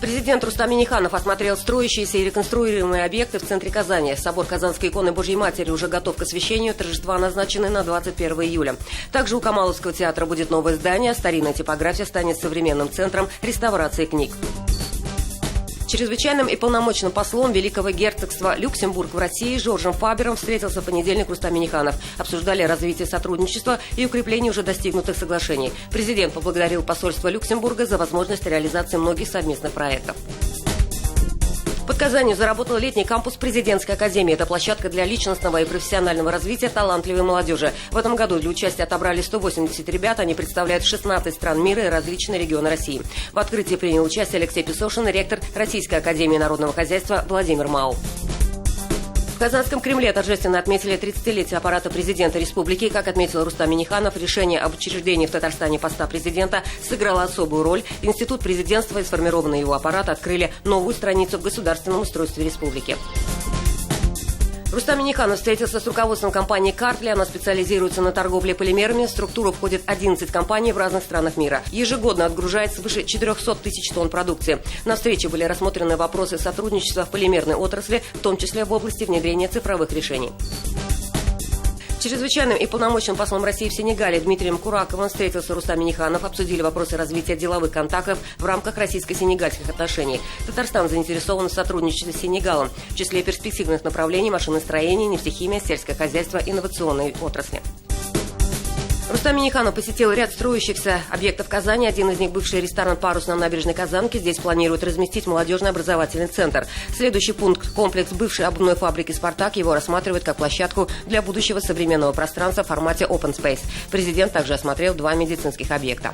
Президент Рустам Минниханов осмотрел строящиеся и реконструируемые объекты в центре Казани. Собор Казанской иконы Божьей Матери уже готов к освящению. Торжества назначены на 21 июля. Также у Камаловского театра будет новое здание. Старинная типография станет современным центром реставрации книг. Чрезвычайным и полномочным послом Великого герцогства Люксембург в России Жоржем Фабером встретился в понедельник Рустам Минниханов. Обсуждали развитие сотрудничества и укрепление уже достигнутых соглашений. Президент поблагодарил посольство Люксембурга за возможность реализации многих совместных проектов. Под Казанью заработал летний кампус президентской академии. Это площадка для личностного и профессионального развития талантливой молодежи. В этом году для участия отобрали 180 ребят. Они представляют 16 стран мира и различные регионы России. В открытии принял участие Алексей Песошин, ректор Российской академии народного хозяйства Владимир Мау. В Казанском Кремле торжественно отметили 30-летие аппарата президента республики. Как отметил Рустам Минниханов, решение об учреждении в Татарстане поста президента сыграло особую роль. Институт президентства и сформированный его аппарат открыли новую страницу в государственном устройстве республики. Рустам Минниханов встретился с руководством компании «Картли». Она специализируется на торговле полимерами. В структуру входит 11 компаний в разных странах мира. Ежегодно отгружает свыше 400 тысяч тонн продукции. На встрече были рассмотрены вопросы сотрудничества в полимерной отрасли, в том числе в области внедрения цифровых решений. С чрезвычайным и полномочным послом России в Сенегале Дмитрием Кураковым встретился Рустам Минниханов, обсудили вопросы развития деловых контактов в рамках российско-сенегальских отношений. Татарстан заинтересован в сотрудничестве с Сенегалом. В числе перспективных направлений машиностроение, нефтехимия, сельское хозяйство, инновационные отрасли. Рустам Минниханов посетил ряд строящихся объектов Казани. Один из них – бывший ресторан «Парус» на набережной Казанки. Здесь планируют разместить молодежный образовательный центр. Следующий пункт – комплекс бывшей обувной фабрики «Спартак». Его рассматривают как площадку для будущего современного пространства в формате Open Space. Президент также осмотрел 2 медицинских объекта.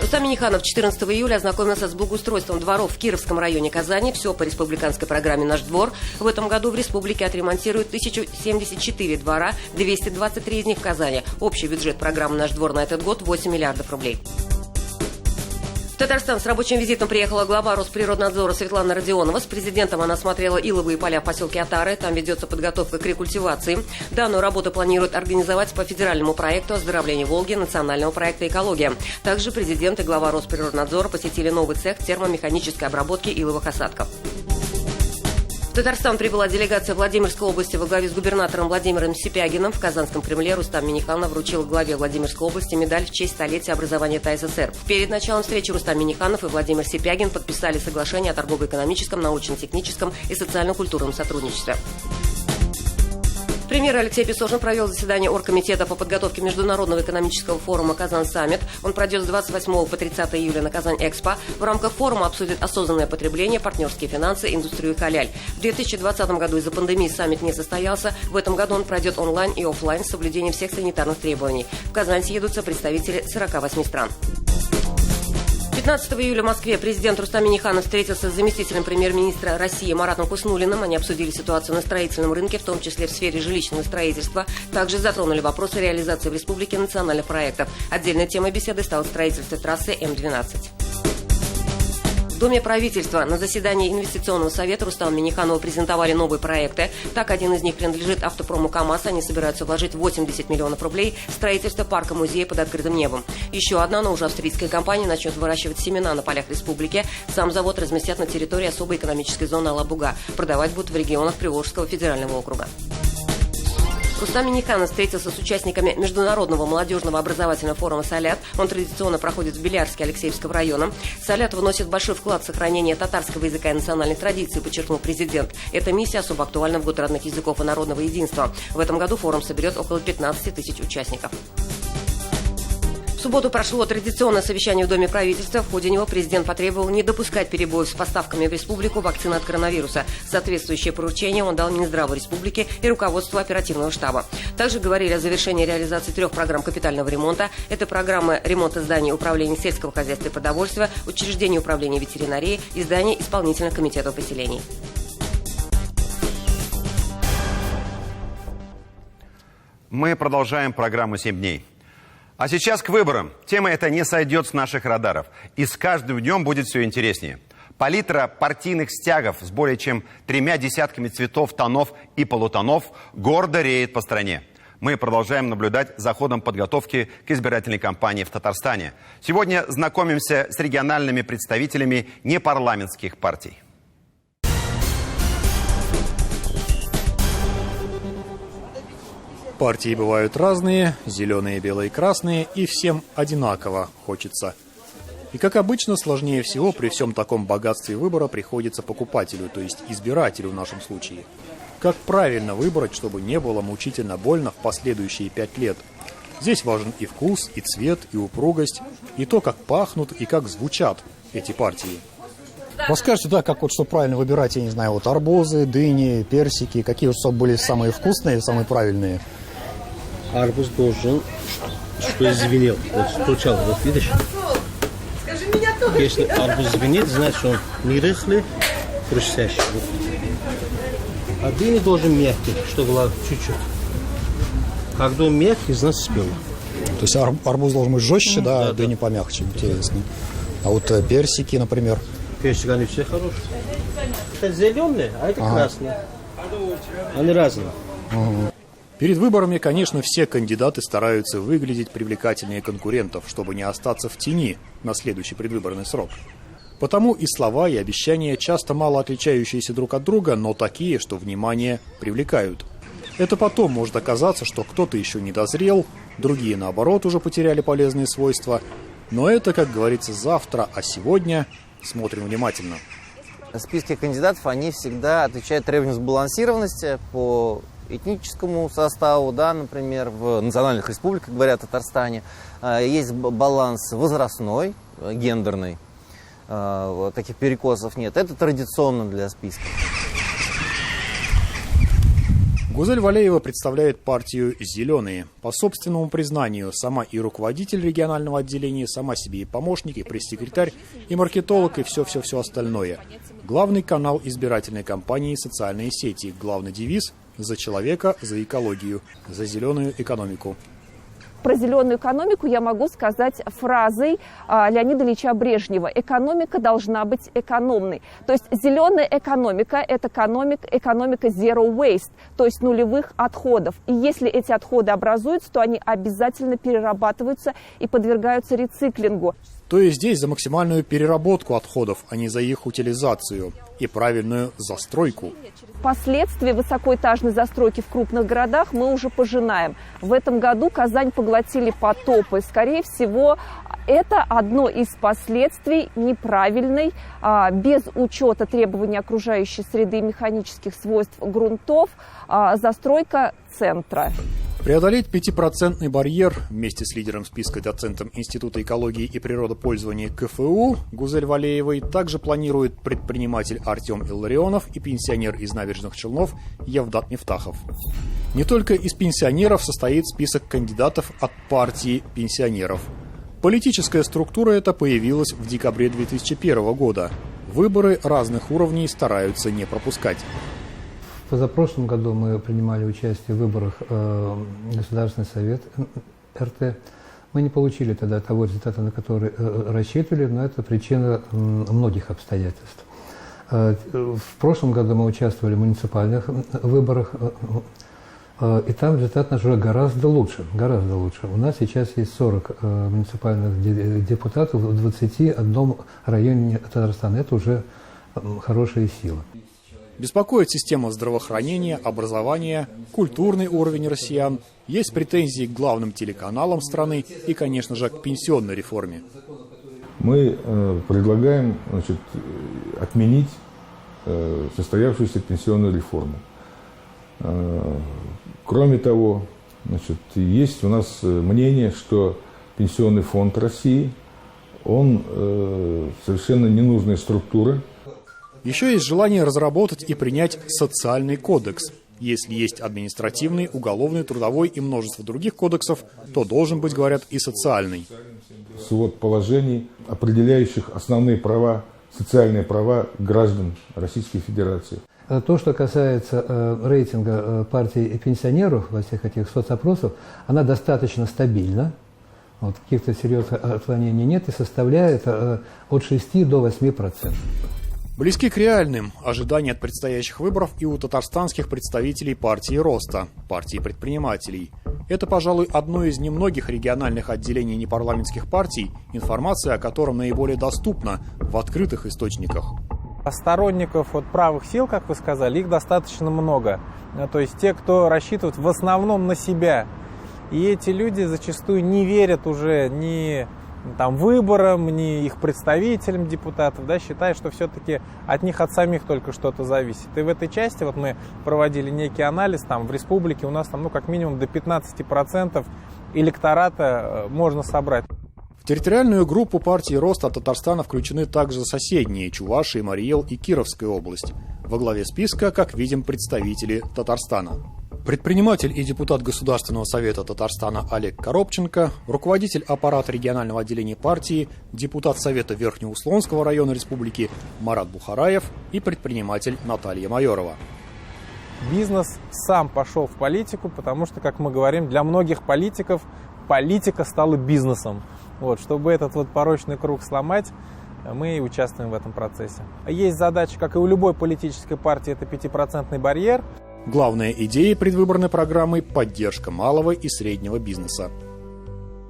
Рустам Минниханов 14 июля ознакомился с благоустройством дворов в Кировском районе Казани. Все по республиканской программе «Наш двор». В этом году в республике отремонтируют 1074 двора, 223 из них в Казани. Общий бюджет программы «Наш двор» на этот год – 8 миллиардов рублей. В Татарстан с рабочим визитом приехала глава Росприроднадзора Светлана Родионова. С президентом она осмотрела иловые поля в поселке Атары. Там ведется подготовка к рекультивации. Данную работу планируют организовать по федеральному проекту «Оздоровление Волги» национального проекта «Экология». Также президент и глава Росприроднадзора посетили новый цех термомеханической обработки иловых осадков. В Татарстан прибыла делегация Владимирской области во главе с губернатором Владимиром Сипягиным. В Казанском Кремле Рустам Минниханов вручил главе Владимирской области медаль в честь столетия образования ТАССР. Перед началом встречи Рустам Минниханов и Владимир Сипягин подписали соглашение о торгово-экономическом, научно-техническом и социально-культурном сотрудничестве. Премьер Алексей Песожин провел заседание оргкомитета по подготовке Международного экономического форума «Казан-саммит». Он пройдет с 28 по 30 июля на Казань-Экспо. В рамках форума обсудят осознанное потребление, партнерские финансы, индустрию халяль. В 2020 году из-за пандемии саммит не состоялся. В этом году он пройдет онлайн и офлайн с соблюдением всех санитарных требований. В Казань съедутся представители 48 стран. 15 июля в Москве президент Рустам Минниханов встретился с заместителем премьер-министра России Маратом Хуснуллиным. Они обсудили ситуацию на строительном рынке, в том числе в сфере жилищного строительства. Также затронули вопросы реализации в республике национальных проектов. Отдельной темой беседы стало строительство трассы М-12. В Доме правительства на заседании инвестиционного совета Рустама Минниханова презентовали новые проекты. Так, один из них принадлежит автопрому КАМАЗ. Они собираются вложить 80 миллионов рублей в строительство парка-музея под открытым небом. Еще одна, но уже австрийская компания, начнет выращивать семена на полях республики. Сам завод разместят на территории особой экономической зоны Алабуга. Продавать будут в регионах Приволжского федерального округа. Рустам Минниханов встретился с участниками Международного молодежного образовательного форума «Салят». Он традиционно проходит в Белярске Алексеевского района. «Салят» вносит большой вклад в сохранение татарского языка и национальных традиций, подчеркнул президент. Эта миссия особо актуальна в год родных языков и народного единства. В этом году форум соберет около 15 тысяч участников. В субботу прошло традиционное совещание в Доме правительства. В ходе него президент потребовал не допускать перебоев с поставками в республику вакцины от коронавируса. Соответствующее поручение он дал Минздраву республики и руководству оперативного штаба. Также говорили о завершении реализации 3 программ капитального ремонта. Это программы ремонта зданий управления сельского хозяйства и продовольствия, учреждений управления ветеринарии и зданий исполнительных комитетов поселений. Мы продолжаем программу «7 дней». А сейчас к выборам. Тема эта не сойдет с наших радаров. И с каждым днем будет все интереснее. Палитра партийных стягов с более чем 3 десятками цветов, тонов и полутонов гордо реет по стране. Мы продолжаем наблюдать за ходом подготовки к избирательной кампании в Татарстане. Сегодня знакомимся с региональными представителями непарламентских партий. Партии бывают разные, зеленые, белые, красные, и всем одинаково хочется. И, как обычно, сложнее всего при всем таком богатстве выбора приходится покупателю, то есть избирателю в нашем случае. Как правильно выбрать, чтобы не было мучительно больно в последующие 5 лет? Здесь важен и вкус, и цвет, и упругость, и то, как пахнут и как звучат эти партии. Расскажите, да, как вот что правильно выбирать, я не знаю, вот арбузы, дыни, персики, какие вот чтобы были самые вкусные, самые правильные? Арбуз должен, что звенел, вот стучал, вот видишь? Если арбуз звенит, значит он не рыхлый, хрустящий. А дыня должен мягкий, чтобы была чуть-чуть. Когда он мягкий, значит спел. То есть арбуз должен быть жестче, да, а дыня помягче, интересно. А вот персики, например? Персики, они все хорошие. Это зеленые, а это красные. Они разные. Перед выборами, конечно, все кандидаты стараются выглядеть привлекательнее конкурентов, чтобы не остаться в тени на следующий предвыборный срок. Потому и слова, и обещания часто мало отличающиеся друг от друга, но такие, что внимание привлекают. Это потом может оказаться, что кто-то еще не дозрел, другие, наоборот, уже потеряли полезные свойства. Но это, как говорится, завтра, а сегодня смотрим внимательно. Списки кандидатов, они всегда отвечают требованиям сбалансированности по этническому составу, да, например, в национальных республиках, говорят, в Татарстане, есть баланс возрастной, гендерный, таких перекосов нет. Это традиционно для списка. Гузель Валеева представляет партию «Зеленые». По собственному признанию, сама и руководитель регионального отделения, сама себе и помощник, и пресс-секретарь, и маркетолог, и все-все-все остальное. Главный канал избирательной кампании «Социальные сети». Главный девиз «За человека, за экологию, за зеленую экономику». Про зеленую экономику я могу сказать фразой Леонида Ильича Брежнева. Экономика должна быть экономной. То есть зеленая экономика – это экономика zero waste, то есть нулевых отходов. И если эти отходы образуются, то они обязательно перерабатываются и подвергаются рециклингу. То есть здесь за максимальную переработку отходов, а не за их утилизацию и правильную застройку. Последствия высокоэтажной застройки в крупных городах мы уже пожинаем. В этом году Казань поглотили потопы. Скорее всего, это одно из последствий неправильной, без учета требований окружающей среды и механических свойств грунтов, застройка центра. Преодолеть 5% барьер вместе с лидером списка, доцентом Института экологии и природопользования КФУ Гузель Валеевой также планирует предприниматель Артем Илларионов и пенсионер из Набережных Челнов Евдат Мифтахов. Не только из пенсионеров состоит список кандидатов от партии пенсионеров. Политическая структура эта появилась в декабре 2001 года. Выборы разных уровней стараются не пропускать. В позапрошлом году мы принимали участие в выборах Государственный совет РТ. Мы не получили тогда того результата, на который рассчитывали, но это причина многих обстоятельств. В прошлом году мы участвовали в муниципальных выборах, и там результат наш уже гораздо лучше, гораздо лучше. У нас сейчас есть 40 муниципальных депутатов в 21 районе Татарстана. Это уже хорошая сила. Беспокоит система здравоохранения, образования, культурный уровень россиян. Есть претензии к главным телеканалам страны и, конечно же, к пенсионной реформе. Мы предлагаем, отменить состоявшуюся пенсионную реформу. Кроме того, есть у нас мнение, что Пенсионный фонд России, он совершенно ненужная структура. Еще есть желание разработать и принять социальный кодекс. Если есть административный, уголовный, трудовой и множество других кодексов, то должен быть, говорят, и социальный. Свод положений, определяющих основные права, социальные права граждан Российской Федерации. То, что касается рейтинга партии пенсионеров во всех этих соцопросах, она достаточно стабильна. Вот, каких-то серьезных отклонений нет и составляет от 6 до 8%. Близки к реальным ожидания от предстоящих выборов и у татарстанских представителей партии Роста, партии предпринимателей. Это, пожалуй, одно из немногих региональных отделений непарламентских партий, информация о котором наиболее доступна в открытых источниках. Сторонников от правых сил, как вы сказали, их достаточно много. То есть те, кто рассчитывает в основном на себя. И эти люди зачастую не верят уже ни выборам, ни их представителям депутатов, да, считая, что все-таки от них, от самих только что-то зависит. И в этой части мы проводили некий анализ, в республике у нас как минимум до 15% электората можно собрать. В территориальную группу партии Роста Татарстана включены также соседние Чувашия, Марий-Эл и Кировская область. Во главе списка, как видим, представители Татарстана. Предприниматель и депутат Государственного совета Татарстана Олег Коробченко, руководитель аппарата регионального отделения партии, депутат Совета Верхнеуслонского района республики Марат Бухараев и предприниматель Наталья Майорова. бизнес сам пошел в политику, потому что, как мы говорим, для многих политиков политика стала бизнесом. Вот, чтобы этот вот порочный круг сломать, мы и участвуем в этом процессе. Есть задача, как и у любой политической партии, это 5% барьер. Главная идея предвыборной программы – поддержка малого и среднего бизнеса.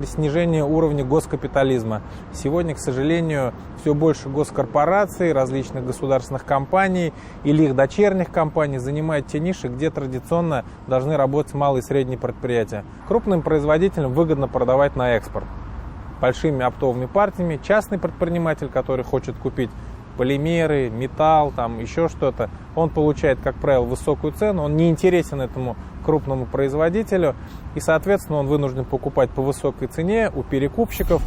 Снижение уровня госкапитализма. Сегодня, к сожалению, все больше госкорпораций, различных государственных компаний или их дочерних компаний занимают те ниши, где традиционно должны работать малые и средние предприятия. Крупным производителям выгодно продавать на экспорт. Большими оптовыми партиями частный предприниматель, который хочет купить полимеры, металл, там еще что-то, он получает, как правило, высокую цену, он не интересен этому крупному производителю, и, соответственно, он вынужден покупать по высокой цене у перекупщиков.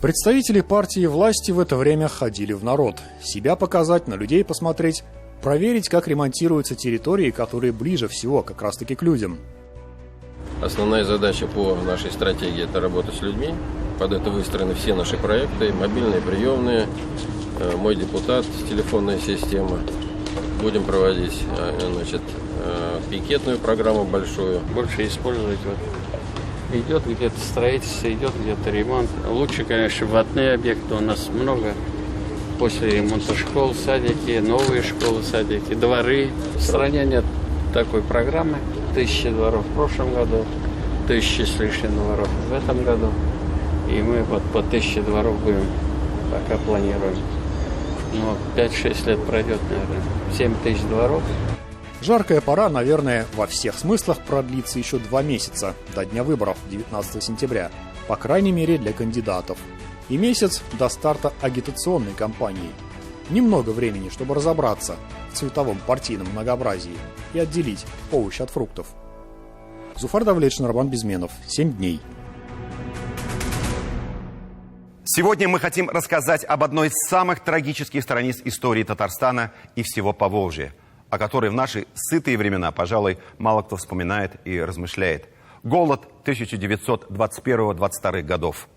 Представители партии власти в это время ходили в народ. Себя показать, на людей посмотреть, проверить, как ремонтируются территории, которые ближе всего как раз-таки к людям. Основная задача по нашей стратегии – это работа с людьми. Под это выстроены все наши проекты, мобильные, приемные, мой депутат, телефонная система. Будем проводить, значит, пикетную программу большую. Больше использовать. Вот. Идет где-то строительство, идет где-то ремонт. Лучше, конечно, вводные объекты. У нас много. После ремонта школ, садики, новые школы, садики, дворы. В стране нет такой программы. 1000 дворов в прошлом году, 1000 с лишним дворов в этом году. И мы вот по 1000 дворов будем, пока планируем. Но 5-6 лет пройдет, наверное, 7000 дворов. Жаркая пора, наверное, во всех смыслах продлится еще 2 месяца, до дня выборов 19 сентября, по крайней мере для кандидатов. И месяц до старта агитационной кампании. Немного времени, чтобы разобраться в цветовом партийном многообразии и отделить овощи от фруктов. Зуфар Давлетшин, Роман Безменов. 7 дней. Сегодня мы хотим рассказать об одной из самых трагических страниц истории Татарстана и всего Поволжья, о которой в наши сытые времена, пожалуй, мало кто вспоминает и размышляет. Голод 1921-22 годов.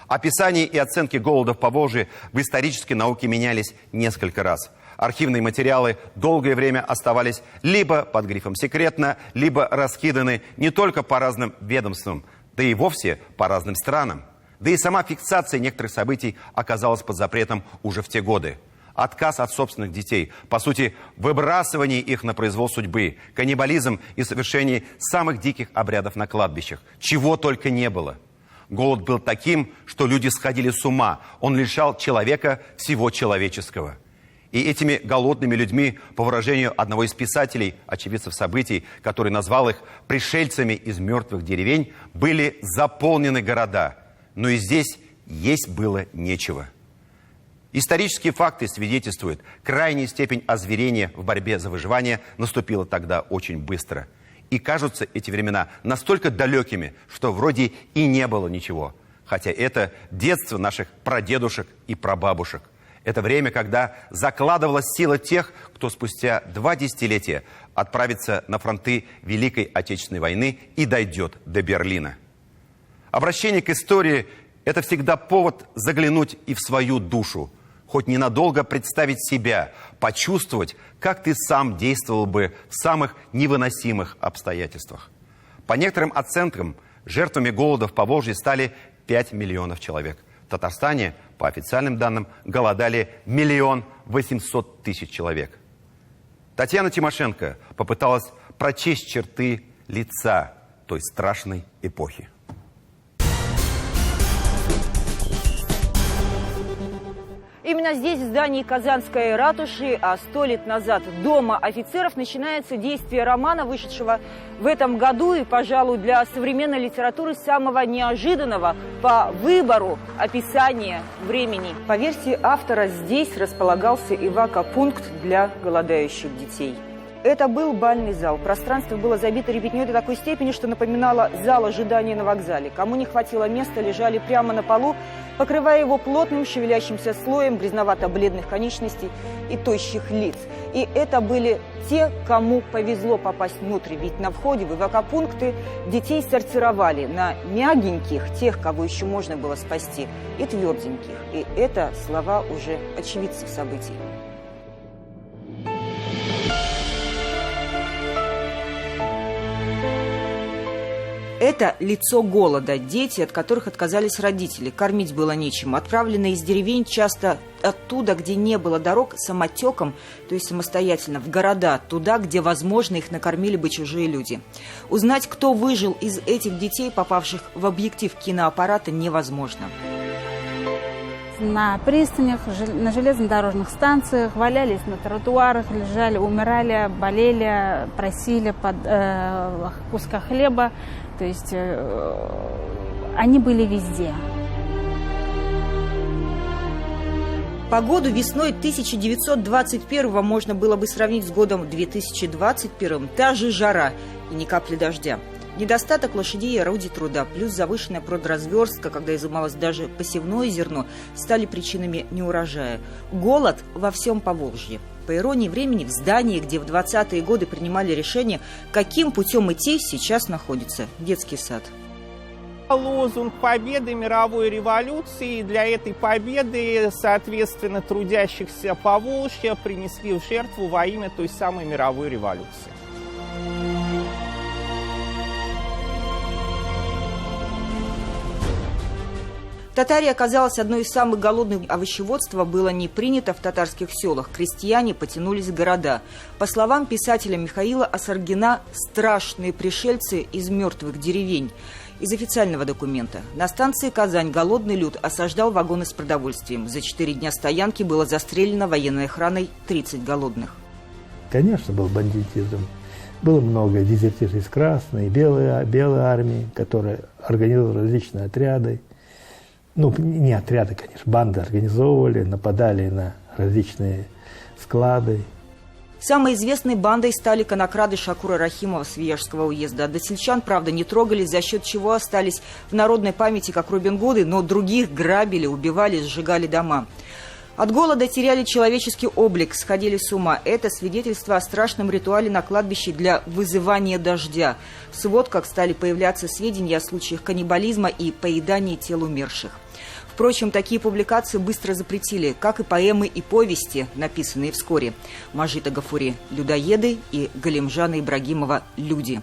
Описание и оценки голода в Поволжье в исторической науке менялись несколько раз. Архивные материалы долгое время оставались либо под грифом «секретно», либо раскиданы не только по разным ведомствам, да и вовсе по разным странам. Да и сама фиксация некоторых событий оказалась под запретом уже в те годы. Отказ от собственных детей, по сути, выбрасывание их на произвол судьбы, каннибализм и совершение самых диких обрядов на кладбищах. Чего только не было. Голод был таким, что люди сходили с ума. Он лишал человека всего человеческого. И этими голодными людьми, по выражению одного из писателей, очевидцев событий, который назвал их пришельцами из мертвых деревень, были заполнены города. Но и здесь есть было нечего. Исторические факты свидетельствуют, крайняя степень озверения в борьбе за выживание наступила тогда очень быстро. И кажутся эти времена настолько далекими, что вроде и не было ничего. Хотя это детство наших прадедушек и прабабушек. Это время, когда закладывалась сила тех, кто спустя 2 десятилетия отправится на фронты Великой Отечественной войны и дойдет до Берлина. Обращение к истории – это всегда повод заглянуть и в свою душу, хоть ненадолго представить себя, почувствовать, как ты сам действовал бы в самых невыносимых обстоятельствах. По некоторым оценкам, жертвами голода в Поволжье стали 5 миллионов человек. В Татарстане, по официальным данным, голодали 1 800 000 человек. Татьяна Тимошенко попыталась прочесть черты лица той страшной эпохи. Именно здесь, в здании Казанской ратуши, а 100 лет назад Дома офицеров, начинается действие романа, вышедшего в этом году и, пожалуй, для современной литературы самого неожиданного по выбору описания времени. По версии автора, здесь располагался эвакопункт для голодающих детей. Это был бальный зал. Пространство было забито ребятней до такой степени, что напоминало зал ожидания на вокзале. Кому не хватило места, лежали прямо на полу, покрывая его плотным шевелящимся слоем грязновато-бледных конечностей и тощих лиц. И это были те, кому повезло попасть внутрь, ведь на входе в эвакопункты детей сортировали на мягеньких, тех, кого еще можно было спасти, и тверденьких. И это слова уже очевидцев событий. Это лицо голода, дети, от которых отказались родители, кормить было нечем, отправленные из деревень часто оттуда, где не было дорог, самотеком, то есть самостоятельно, в города, туда, где, возможно, их накормили бы чужие люди. Узнать, кто выжил из этих детей, попавших в объектив киноаппарата, невозможно. На пристанях, на железнодорожных станциях, валялись на тротуарах, лежали, умирали, болели, просили куска хлеба. То есть они были везде. Погоду весной 1921 можно было бы сравнить с годом 2021. Та же жара и ни капли дождя. Недостаток лошадей и орудий труда, плюс завышенная продразверстка, когда изымалось даже посевное зерно, стали причинами неурожая. Голод во всем Поволжье. По иронии времени, в здании, где в 20-е годы принимали решение, каким путем идти, сейчас находится детский сад. Лозунг победы мировой революции. И для этой победы, соответственно, трудящихся Поволжья принесли в жертву во имя той самой мировой революции. Татария оказалась одной из самых голодных. Овощеводство было не принято в татарских селах. Крестьяне потянулись в города. По словам писателя Михаила Асаргина, страшные пришельцы из мертвых деревень. Из официального документа. На станции Казань голодный люд осаждал вагоны с продовольствием. За 4 дня стоянки было застрелено военной охраной 30 голодных. Конечно, был бандитизм. Было много дезертиров из Красной, белой армии, которые организовывали различные отряды. Ну, не отряды, конечно, банды организовывали, нападали на различные склады. Самой известной бандой стали конокрады Шакура Рахимова Свияжского уезда. Односельчан, правда, не трогали, за счет чего остались в народной памяти как Робин Гуды, но других грабили, убивали, сжигали дома. От голода теряли человеческий облик, сходили с ума. Это свидетельство о страшном ритуале на кладбище для вызывания дождя. В сводках стали появляться сведения о случаях каннибализма и поедания тел умерших. Впрочем, такие публикации быстро запретили, как и поэмы и повести, написанные вскоре. Мажита Гафури «Людоеды» и Галимжана Ибрагимова «Люди».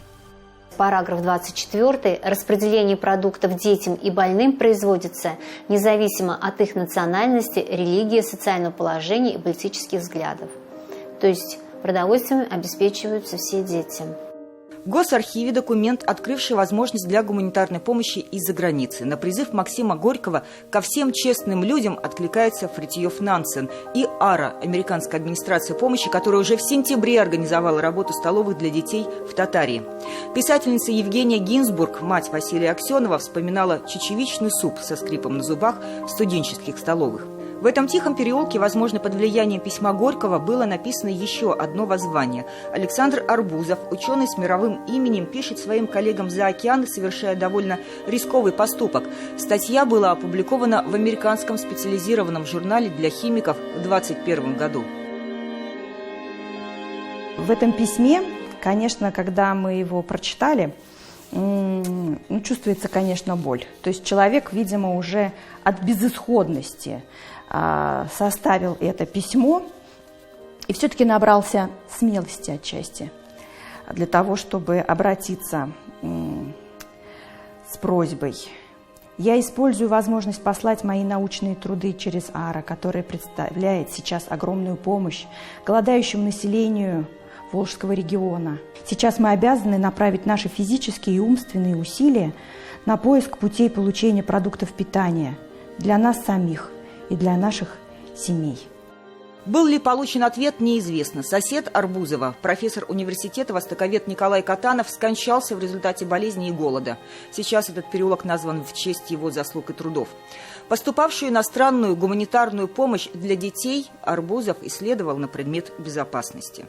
Параграф 24. Распределение продуктов детям и больным производится независимо от их национальности, религии, социального положения и политических взглядов. То есть продовольствием обеспечиваются все дети. В Госархиве документ, открывший возможность для гуманитарной помощи из-за границы. На призыв Максима Горького ко всем честным людям откликается Фритьёф Нансен и АРА, американская администрация помощи, которая уже в сентябре организовала работу столовых для детей в Татарии. Писательница Евгения Гинзбург, мать Василия Аксенова, вспоминала чечевичный суп со скрипом на зубах в студенческих столовых. В этом тихом переулке, возможно, под влиянием письма Горького, было написано еще одно воззвание. Александр Арбузов, ученый с мировым именем, пишет своим коллегам за океан, совершая довольно рисковый поступок. Статья была опубликована в американском специализированном журнале для химиков в 2021 году. В этом письме, конечно, когда мы его прочитали, чувствуется, конечно, боль. То есть человек, видимо, уже от безысходности составил это письмо и все-таки набрался смелости отчасти для того, чтобы обратиться с просьбой. Я использую возможность послать мои научные труды через АРА, которая представляет сейчас огромную помощь голодающему населению Волжского региона. Сейчас мы обязаны направить наши физические и умственные усилия на поиск путей получения продуктов питания для нас самих и для наших семей. Был ли получен ответ, неизвестно. Сосед Арбузова, профессор университета, востоковед Николай Катанов, скончался в результате болезни и голода. Сейчас этот переулок назван в честь его заслуг и трудов. Поступавшую иностранную гуманитарную помощь для детей Арбузов исследовал на предмет безопасности.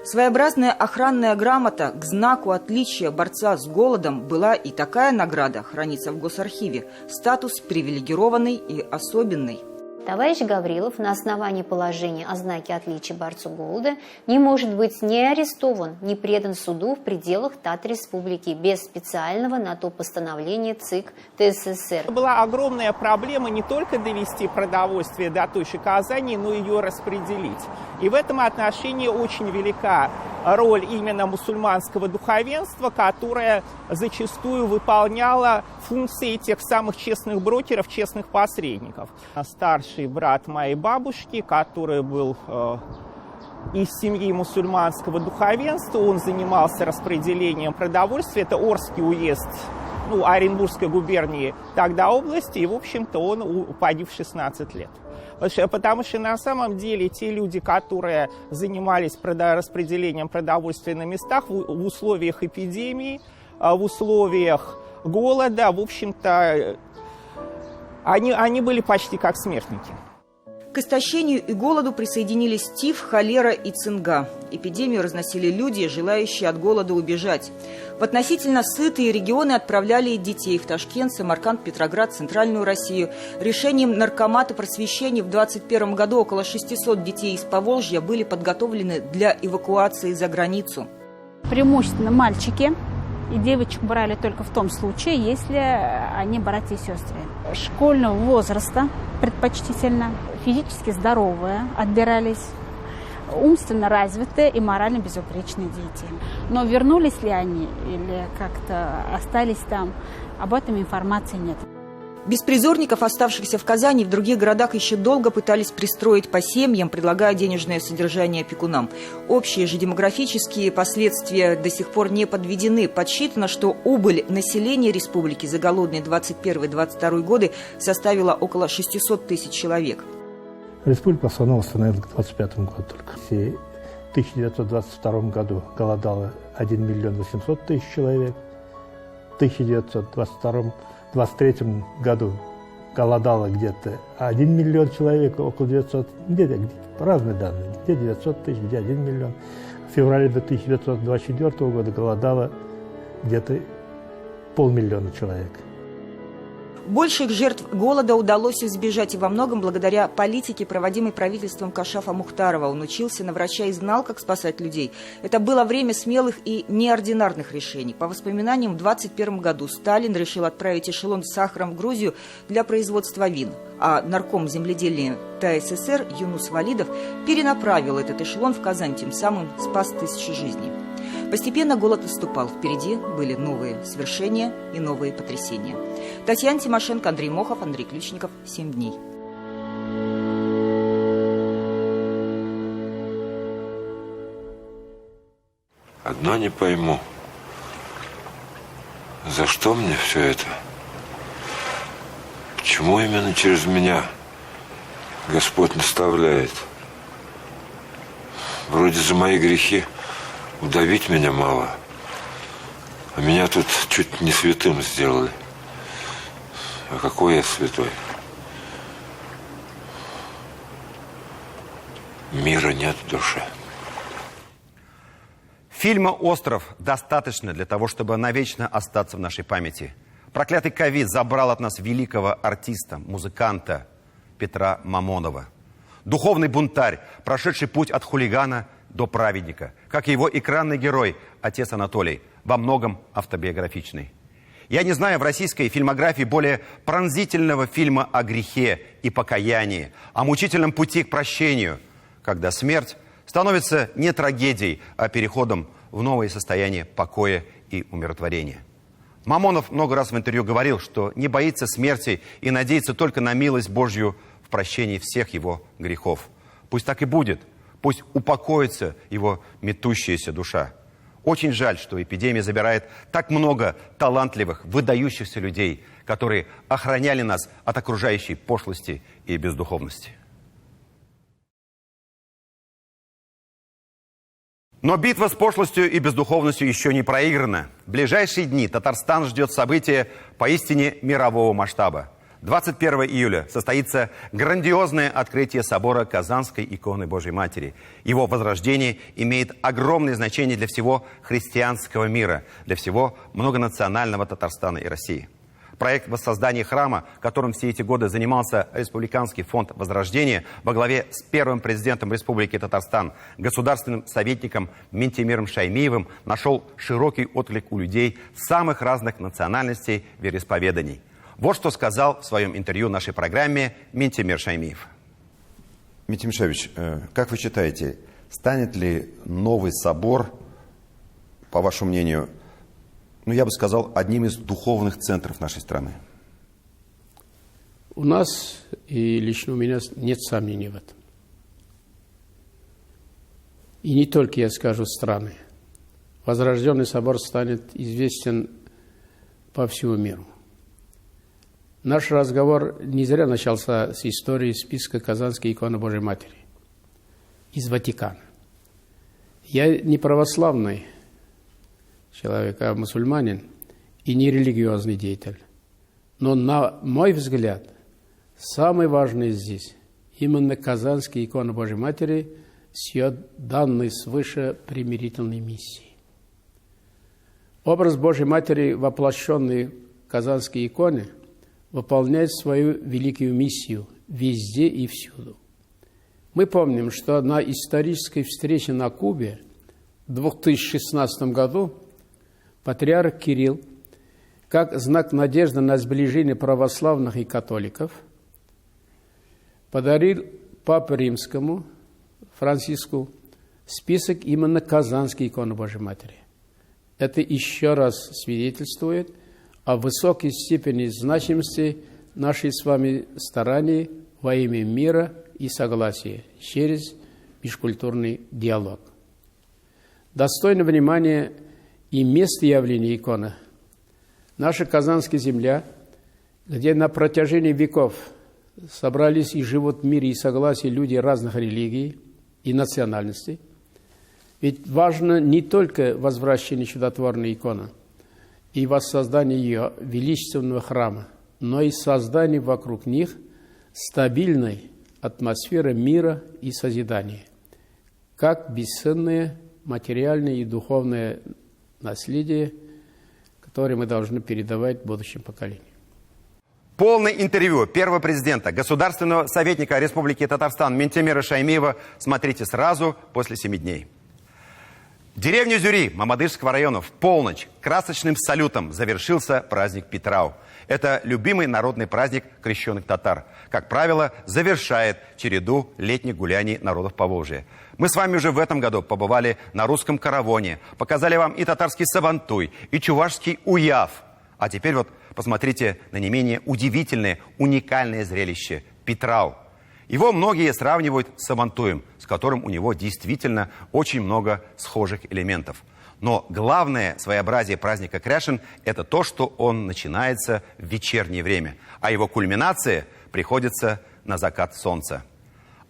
Своеобразная охранная грамота к знаку отличия борца с голодом была и такая награда, хранится в Госархиве, статус привилегированный и особенный. Товарищ Гаврилов на основании положения о знаке отличия борцу голода не может быть ни арестован, ни предан суду в пределах Татар-Республики без специального на то постановления ЦИК ТССР. Была огромная проблема не только довести продовольствие до точек Казани, но и ее распределить. И в этом отношении очень велика роль именно мусульманского духовенства, которое зачастую выполняло функции тех самых честных брокеров, честных посредников. Старший брат моей бабушки, который был из семьи мусульманского духовенства, он занимался распределением продовольствия. Это Орский уезд, Оренбургской губернии, тогда области, и, в общем-то, он погиб в 16 лет. Потому что на самом деле те люди, которые занимались распределением продовольствия на местах в условиях эпидемии, в условиях голода, в общем-то, они были почти как смертники. К истощению и голоду присоединились тиф, холера и цинга. Эпидемию разносили люди, желающие от голода убежать. В относительно сытые регионы отправляли детей в Ташкент, Самарканд, Петроград, Центральную Россию. Решением Наркомата просвещения в 2021 году около 600 детей из Поволжья были подготовлены для эвакуации за границу. Преимущественно мальчики. И девочек брали только в том случае, если они братья и сестры. Школьного возраста предпочтительно, физически здоровые отбирались, умственно развитые и морально безупречные дети. Но вернулись ли они или как-то остались там, об этом информации нет. Беспризорников, оставшихся в Казани и в других городах, еще долго пытались пристроить по семьям, предлагая денежное содержание опекунам. Общие же демографические последствия до сих пор не подведены. Подсчитано, что убыль населения республики за голодные 21-22 годы составила около 600 тысяч человек. Республика в основном восстановилась к 25 году только. В 1922 году голодало 1 миллион 800 тысяч человек. В 1923 году голодало где-то 1 миллион человек, около 900, где-то разные данные, где 900 тысяч, где 1 миллион. В феврале 1924 года голодало где-то 500 000 человек. Больших жертв голода удалось избежать и во многом благодаря политике, проводимой правительством Кашафа Мухтарова. Он учился на врача и знал, как спасать людей. Это было время смелых и неординарных решений. По воспоминаниям, в 1921 году Сталин решил отправить эшелон с сахаром в Грузию для производства вин. А нарком земледелия ТССР Юнус Валидов перенаправил этот эшелон в Казань, тем самым спас тысячи жизней. Постепенно голод отступал. Впереди были новые свершения и новые потрясения. Татьяна Тимошенко, Андрей Мохов, Андрей Ключников. 7 дней. Одно не пойму. За что мне все это? Почему именно через меня Господь наставляет? Вроде за мои грехи удавить меня мало, а меня тут чуть не святым сделали. А какой я святой? Мира нет в душе. Фильма «Остров» достаточно для того, чтобы навечно остаться в нашей памяти. Проклятый ковид забрал от нас великого артиста, музыканта Петра Мамонова. Духовный бунтарь, прошедший путь от хулигана до праведника, как его экранный герой, отец Анатолий, во многом автобиографичный. Я не знаю в российской фильмографии более пронзительного фильма о грехе и покаянии, о мучительном пути к прощению, когда смерть становится не трагедией, а переходом в новое состояние покоя и умиротворения. Мамонов много раз в интервью говорил, что не боится смерти и надеется только на милость Божью в прощении всех его грехов. Пусть так и будет. Пусть упокоится его метущаяся душа. Очень жаль, что эпидемия забирает так много талантливых, выдающихся людей, которые охраняли нас от окружающей пошлости и бездуховности. Но битва с пошлостью и бездуховностью еще не проиграна. В ближайшие дни Татарстан ждет события поистине мирового масштаба. 21 июля состоится грандиозное открытие собора Казанской иконы Божьей Матери. Его возрождение имеет огромное значение для всего христианского мира, для всего многонационального Татарстана и России. Проект воссоздания храма, которым все эти годы занимался Республиканский фонд Возрождения во главе с первым президентом Республики Татарстан, государственным советником Ментимиром Шаймиевым, нашел широкий отклик у людей самых разных национальностей, вероисповеданий. Вот что сказал в своем интервью нашей программе Ментимир Шаймиев. Ментимир Шаймиевич, как вы считаете, Станет ли новый собор, по вашему мнению, я бы сказал, одним из духовных центров нашей страны? У нас и лично у меня нет сомнений в этом. И не только, я скажу, страны. Возрожденный собор станет известен по всему миру. Наш разговор не зря начался с истории списка Казанской иконы Божьей Матери из Ватикана. Я не православный человек, а мусульманин и не религиозный деятель. Но, на мой взгляд, самое важное здесь именно Казанская икона Божьей Матери с ее данной свыше примирительной миссией. Образ Божьей Матери, воплощенный в Казанской иконе, выполняет свою великую миссию везде и всюду. Мы помним, что на исторической встрече на Кубе в 2016 году патриарх Кирилл, как знак надежды на сближение православных и католиков, подарил Папе Римскому Франциску список именно Казанской иконы Божьей Матери. Это еще раз свидетельствует о высокой степени значимости нашей с вами стараний во имя мира и согласия через межкультурный диалог. Достойно внимания и место явления иконы наша Казанская земля, где на протяжении веков собрались и живут в мире и согласии люди разных религий и национальностей. Ведь важно не только возвращение чудотворной иконы и воссоздание ее величественного храма, но и создание вокруг них стабильной атмосферы мира и созидания, как бесценное материальное и духовное наследие, которое мы должны передавать будущим поколениям. Полное интервью первого президента, государственного советника Республики Татарстан Ментимира Шаймиева смотрите сразу после 7 дней. В деревне Зюри Мамадышского района в полночь красочным салютом завершился праздник Петрау. Это любимый народный праздник крещенных татар. Как правило, завершает череду летних гуляний народов Поволжья. Мы с вами уже в этом году побывали на русском каравоне, показали вам и татарский сабантуй, и чувашский уяв. А теперь вот посмотрите на не менее удивительное, уникальное зрелище – Петрау. Его многие сравнивают с сабантуем, с которым у него действительно очень много схожих элементов. Но главное своеобразие праздника Кряшен – это то, что он начинается в вечернее время, а его кульминация приходится на закат солнца.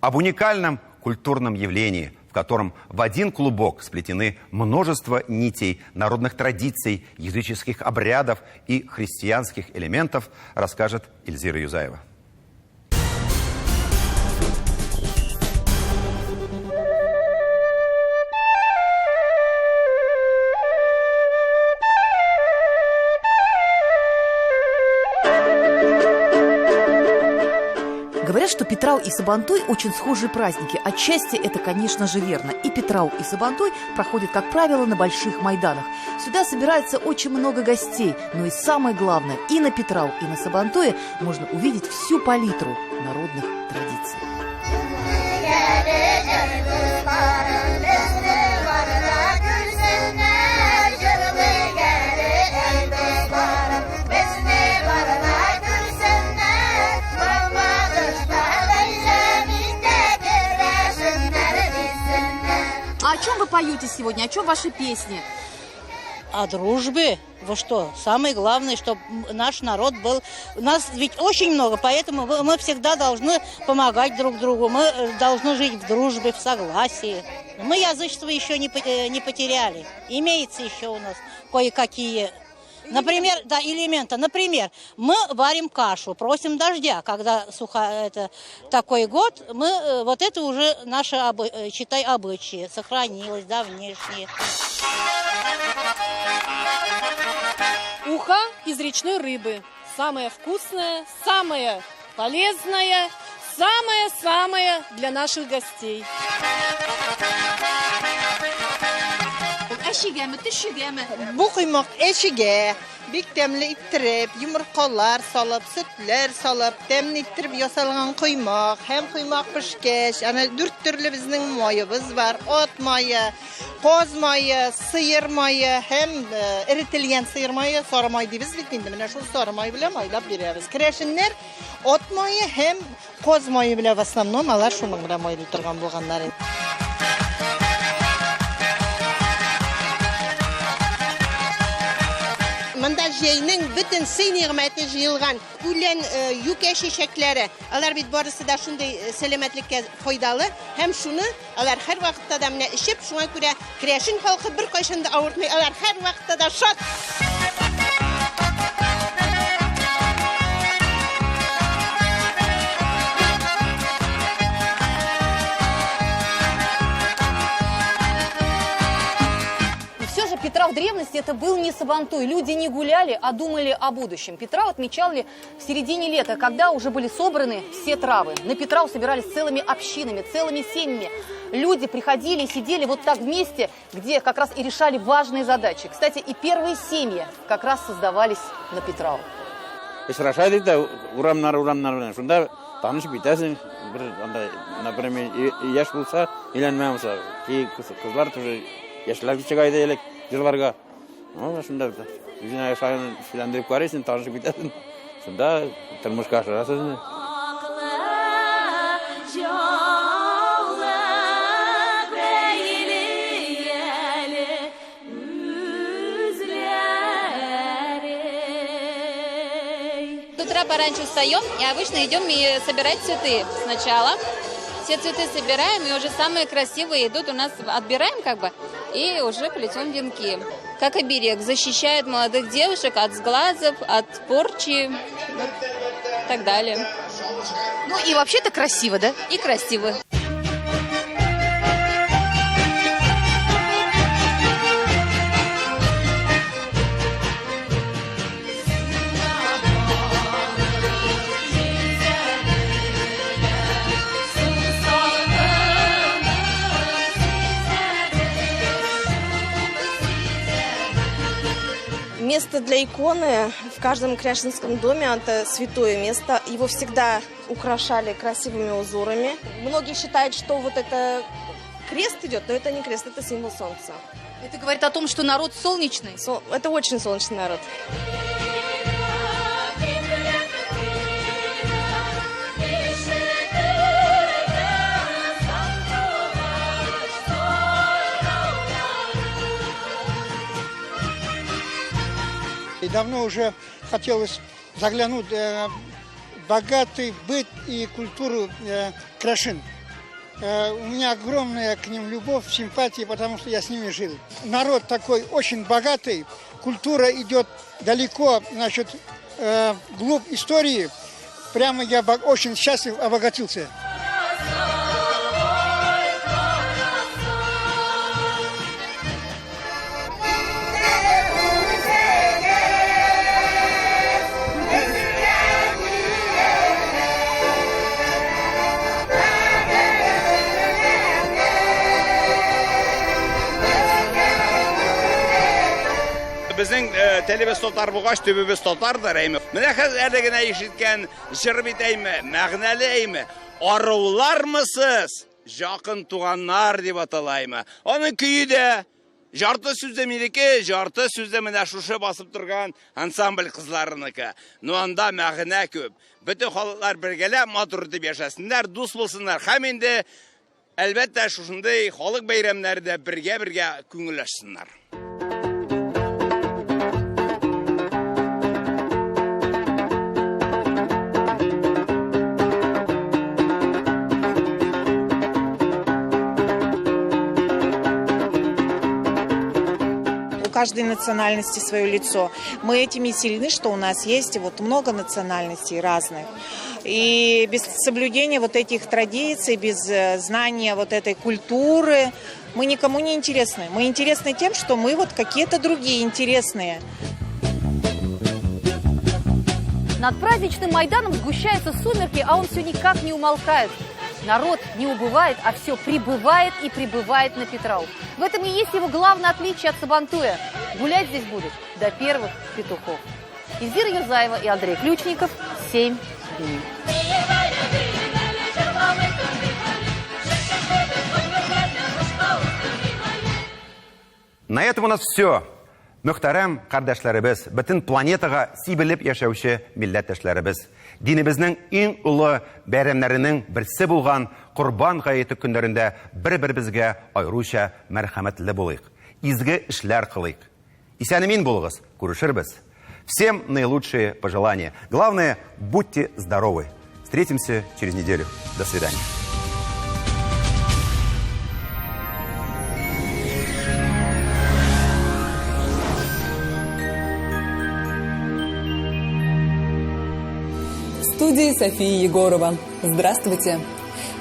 Об уникальном культурном явлении, в котором в один клубок сплетены множество нитей народных традиций, языческих обрядов и христианских элементов, расскажет Эльзира Юзаева. Говорят, что Петрау и Сабантуй очень схожие праздники. Отчасти это, конечно же, верно. И Петрау, и Сабантуй проходят, как правило, на больших майданах. Сюда собирается очень много гостей. Но и самое главное, и на Петрау, и на Сабантуе можно увидеть всю палитру народных традиций. А о чем вы поете сегодня? О чем ваши песни? О дружбе. Вы что? Самое главное, чтобы наш народ был... Нас ведь очень много, поэтому мы всегда должны помогать друг другу. Мы должны жить в дружбе, в согласии. Мы язычество еще не потеряли. Имеется еще у нас кое-какие... Например, да, элементы. Например, мы варим кашу, просим дождя. Когда такой год, мы вот это уже наши, считай, обычаи сохранилось, да, внешние. Уха из речной рыбы. Самое вкусное, самое полезное, самое-самое для наших гостей. А Eşiğe mi, düşüğe mi? Bu kuymak eşiğe bik demli ittirip, yumurtalar salıp, sütler salıp, demli ittirip yasalgan kuymak. Hem kuymak pişkeş, yani 4 türlü bizning mayımız var. Ot mayı, qoz mayı, sıyır mayı, hem eritilgen sıyır mayı, sarı mayı deyimiz bitindi. Mine şu sarı mayı bile maylap beremiz. Kreşinler ot mayı hem qoz mayı bile vaslamnom alar şunun bile maylı turgan bolganlar. Mında jeynin bütün sinirmeti jıyılgan ulen yük eşeşekleri. Alar bit barısı da şunday selametlikке faydalı. Hem şunu alar her vakitte da mine işip şuna göre kreşin halkı bir kaşında avurtmayı alar her vakitte da şat. Петра в древности это был не сабантуй. Люди не гуляли, а думали о будущем. Петрау отмечали в середине лета, когда уже были собраны все травы. На Петрау собирались целыми общинами, целыми семьями. Люди приходили и сидели вот так вместе, где как раз и решали важные задачи. Кстати, и первые семьи как раз создавались на Петрау. Ишрашайды да урамнар шунда танышып битәсең, бер андай, например, яшь булса, өйләнмәм булса, ки кызлар тоже яшьләр чыгайды элек. Жылларга, шунда үзеңә шайын филандырып карыйсың, танышып китәсең. Шунда тормышка ашырасың. С утра пораньше встаем и обычно идем собирать цветы сначала. Все цветы собираем, и уже самые красивые идут у нас, отбираем как бы, и уже плетем венки. Как оберег, защищает молодых девушек от сглазов, от порчи, вот, и так далее. Ну и вообще-то красиво, да? И красиво. Место для иконы в каждом кряшинском доме – это святое место. Его всегда украшали красивыми узорами. Многие считают, что вот это крест идет, но это не крест, это символ солнца. Это говорит о том, что народ солнечный? Это очень солнечный народ. И давно уже хотелось заглянуть в богатый быт и культуру кряшин. У меня огромная к ним любовь, симпатия, потому что я с ними жил. Народ такой очень богатый, культура идет далеко, значит, вглубь истории. Прямо я очень счастлив, обогатился. Bizning telebis totar bulgaç tübübüz totardır eymi. Mine hezerle gene işitken jır bit eymi, mağnali eymi. Arılar mısız? Жақын туғаннар деп аталаймы. Оның күйі де жарты сөзде менеке, жарты сөзде міне шушы басып тұрған ансамбль қызларыныкі. Но анда мәғіне көп. Bütün халықлар біргелі матур деп яшасындар, дус болсындар. Хам енді әлбәттә шушындай халық бәйрәмнәре дә бірге күңілләшсіндар. У каждой национальности свое лицо. Мы этими сильны, что у нас есть вот много национальностей разных. И без соблюдения вот этих традиций, без знания вот этой культуры мы никому не интересны. Мы интересны тем, что мы вот какие-то другие интересные. Над праздничным Майданом сгущаются сумерки, а он все никак не умолкает. Народ не убывает, а все прибывает и прибывает на Петрау. В этом и есть его главное отличие от Сабантуя. Гулять здесь будут до первых петухов. Эльвира Юзаева и Андрей Ключников. 7 дней. На этом у нас все. Мөхтәрәм кардәшләребез, бөтен планетага сибелеп яшәүче милләттәшләребез. Динебезнең иң улы бәйрәмнәренең берсе булган Корбан гаете көннәрендә бер-беребезгә аеруча мәрхәмәтле булыйк. Изге эшләр кылыйк. Исән-имин булыгыз, күрешербез. Всем наилучшие пожелания. Главное, будьте здоровы. Встретимся через неделю. До свидания. В студии София Егорова. Здравствуйте.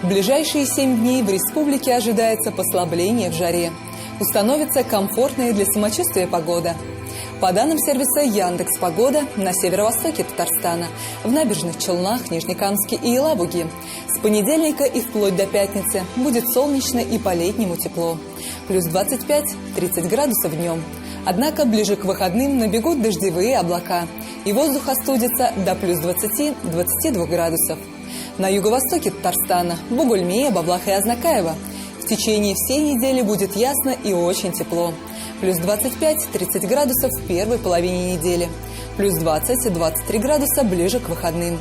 В ближайшие 7 дней в республике ожидается послабление в жаре. Установится комфортная для самочувствия погода. По данным сервиса Яндекс.Погода, на северо-востоке Татарстана, в Набережных Челнах, Нижнекамске и Елабуге с понедельника и вплоть до пятницы будет солнечно и по-летнему тепло. Плюс 25-30 градусов днем. Однако ближе к выходным набегут дождевые облака, и воздух остудится до плюс 20-22 градусов. На юго-востоке Татарстана, в Бугульме, Баблах и Азнакаево в течение всей недели будет ясно и очень тепло. Плюс 25-30 градусов в первой половине недели. Плюс 20-23 градуса ближе к выходным.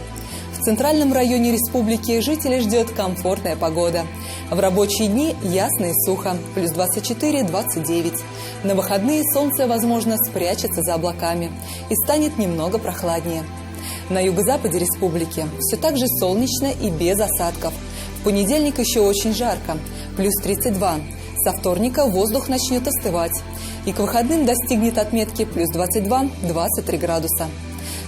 В центральном районе республики жителей ждет комфортная погода. В рабочие дни ясно и сухо. Плюс 24-29. На выходные солнце, возможно, спрячется за облаками и станет немного прохладнее. На юго-западе республики все так же солнечно и без осадков. В понедельник еще очень жарко. Плюс 32. Со вторника воздух начнет остывать. И к выходным достигнет отметки плюс 22-23 градуса.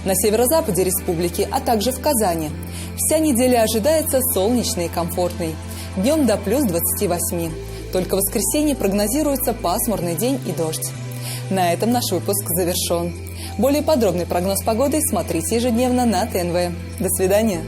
На северо-западе республики, а также в Казани вся неделя ожидается солнечной и комфортной. Днем до плюс 28. Только в воскресенье прогнозируется пасмурный день и дождь. На этом наш выпуск завершен. Более подробный прогноз погоды смотрите ежедневно на ТНВ. До свидания.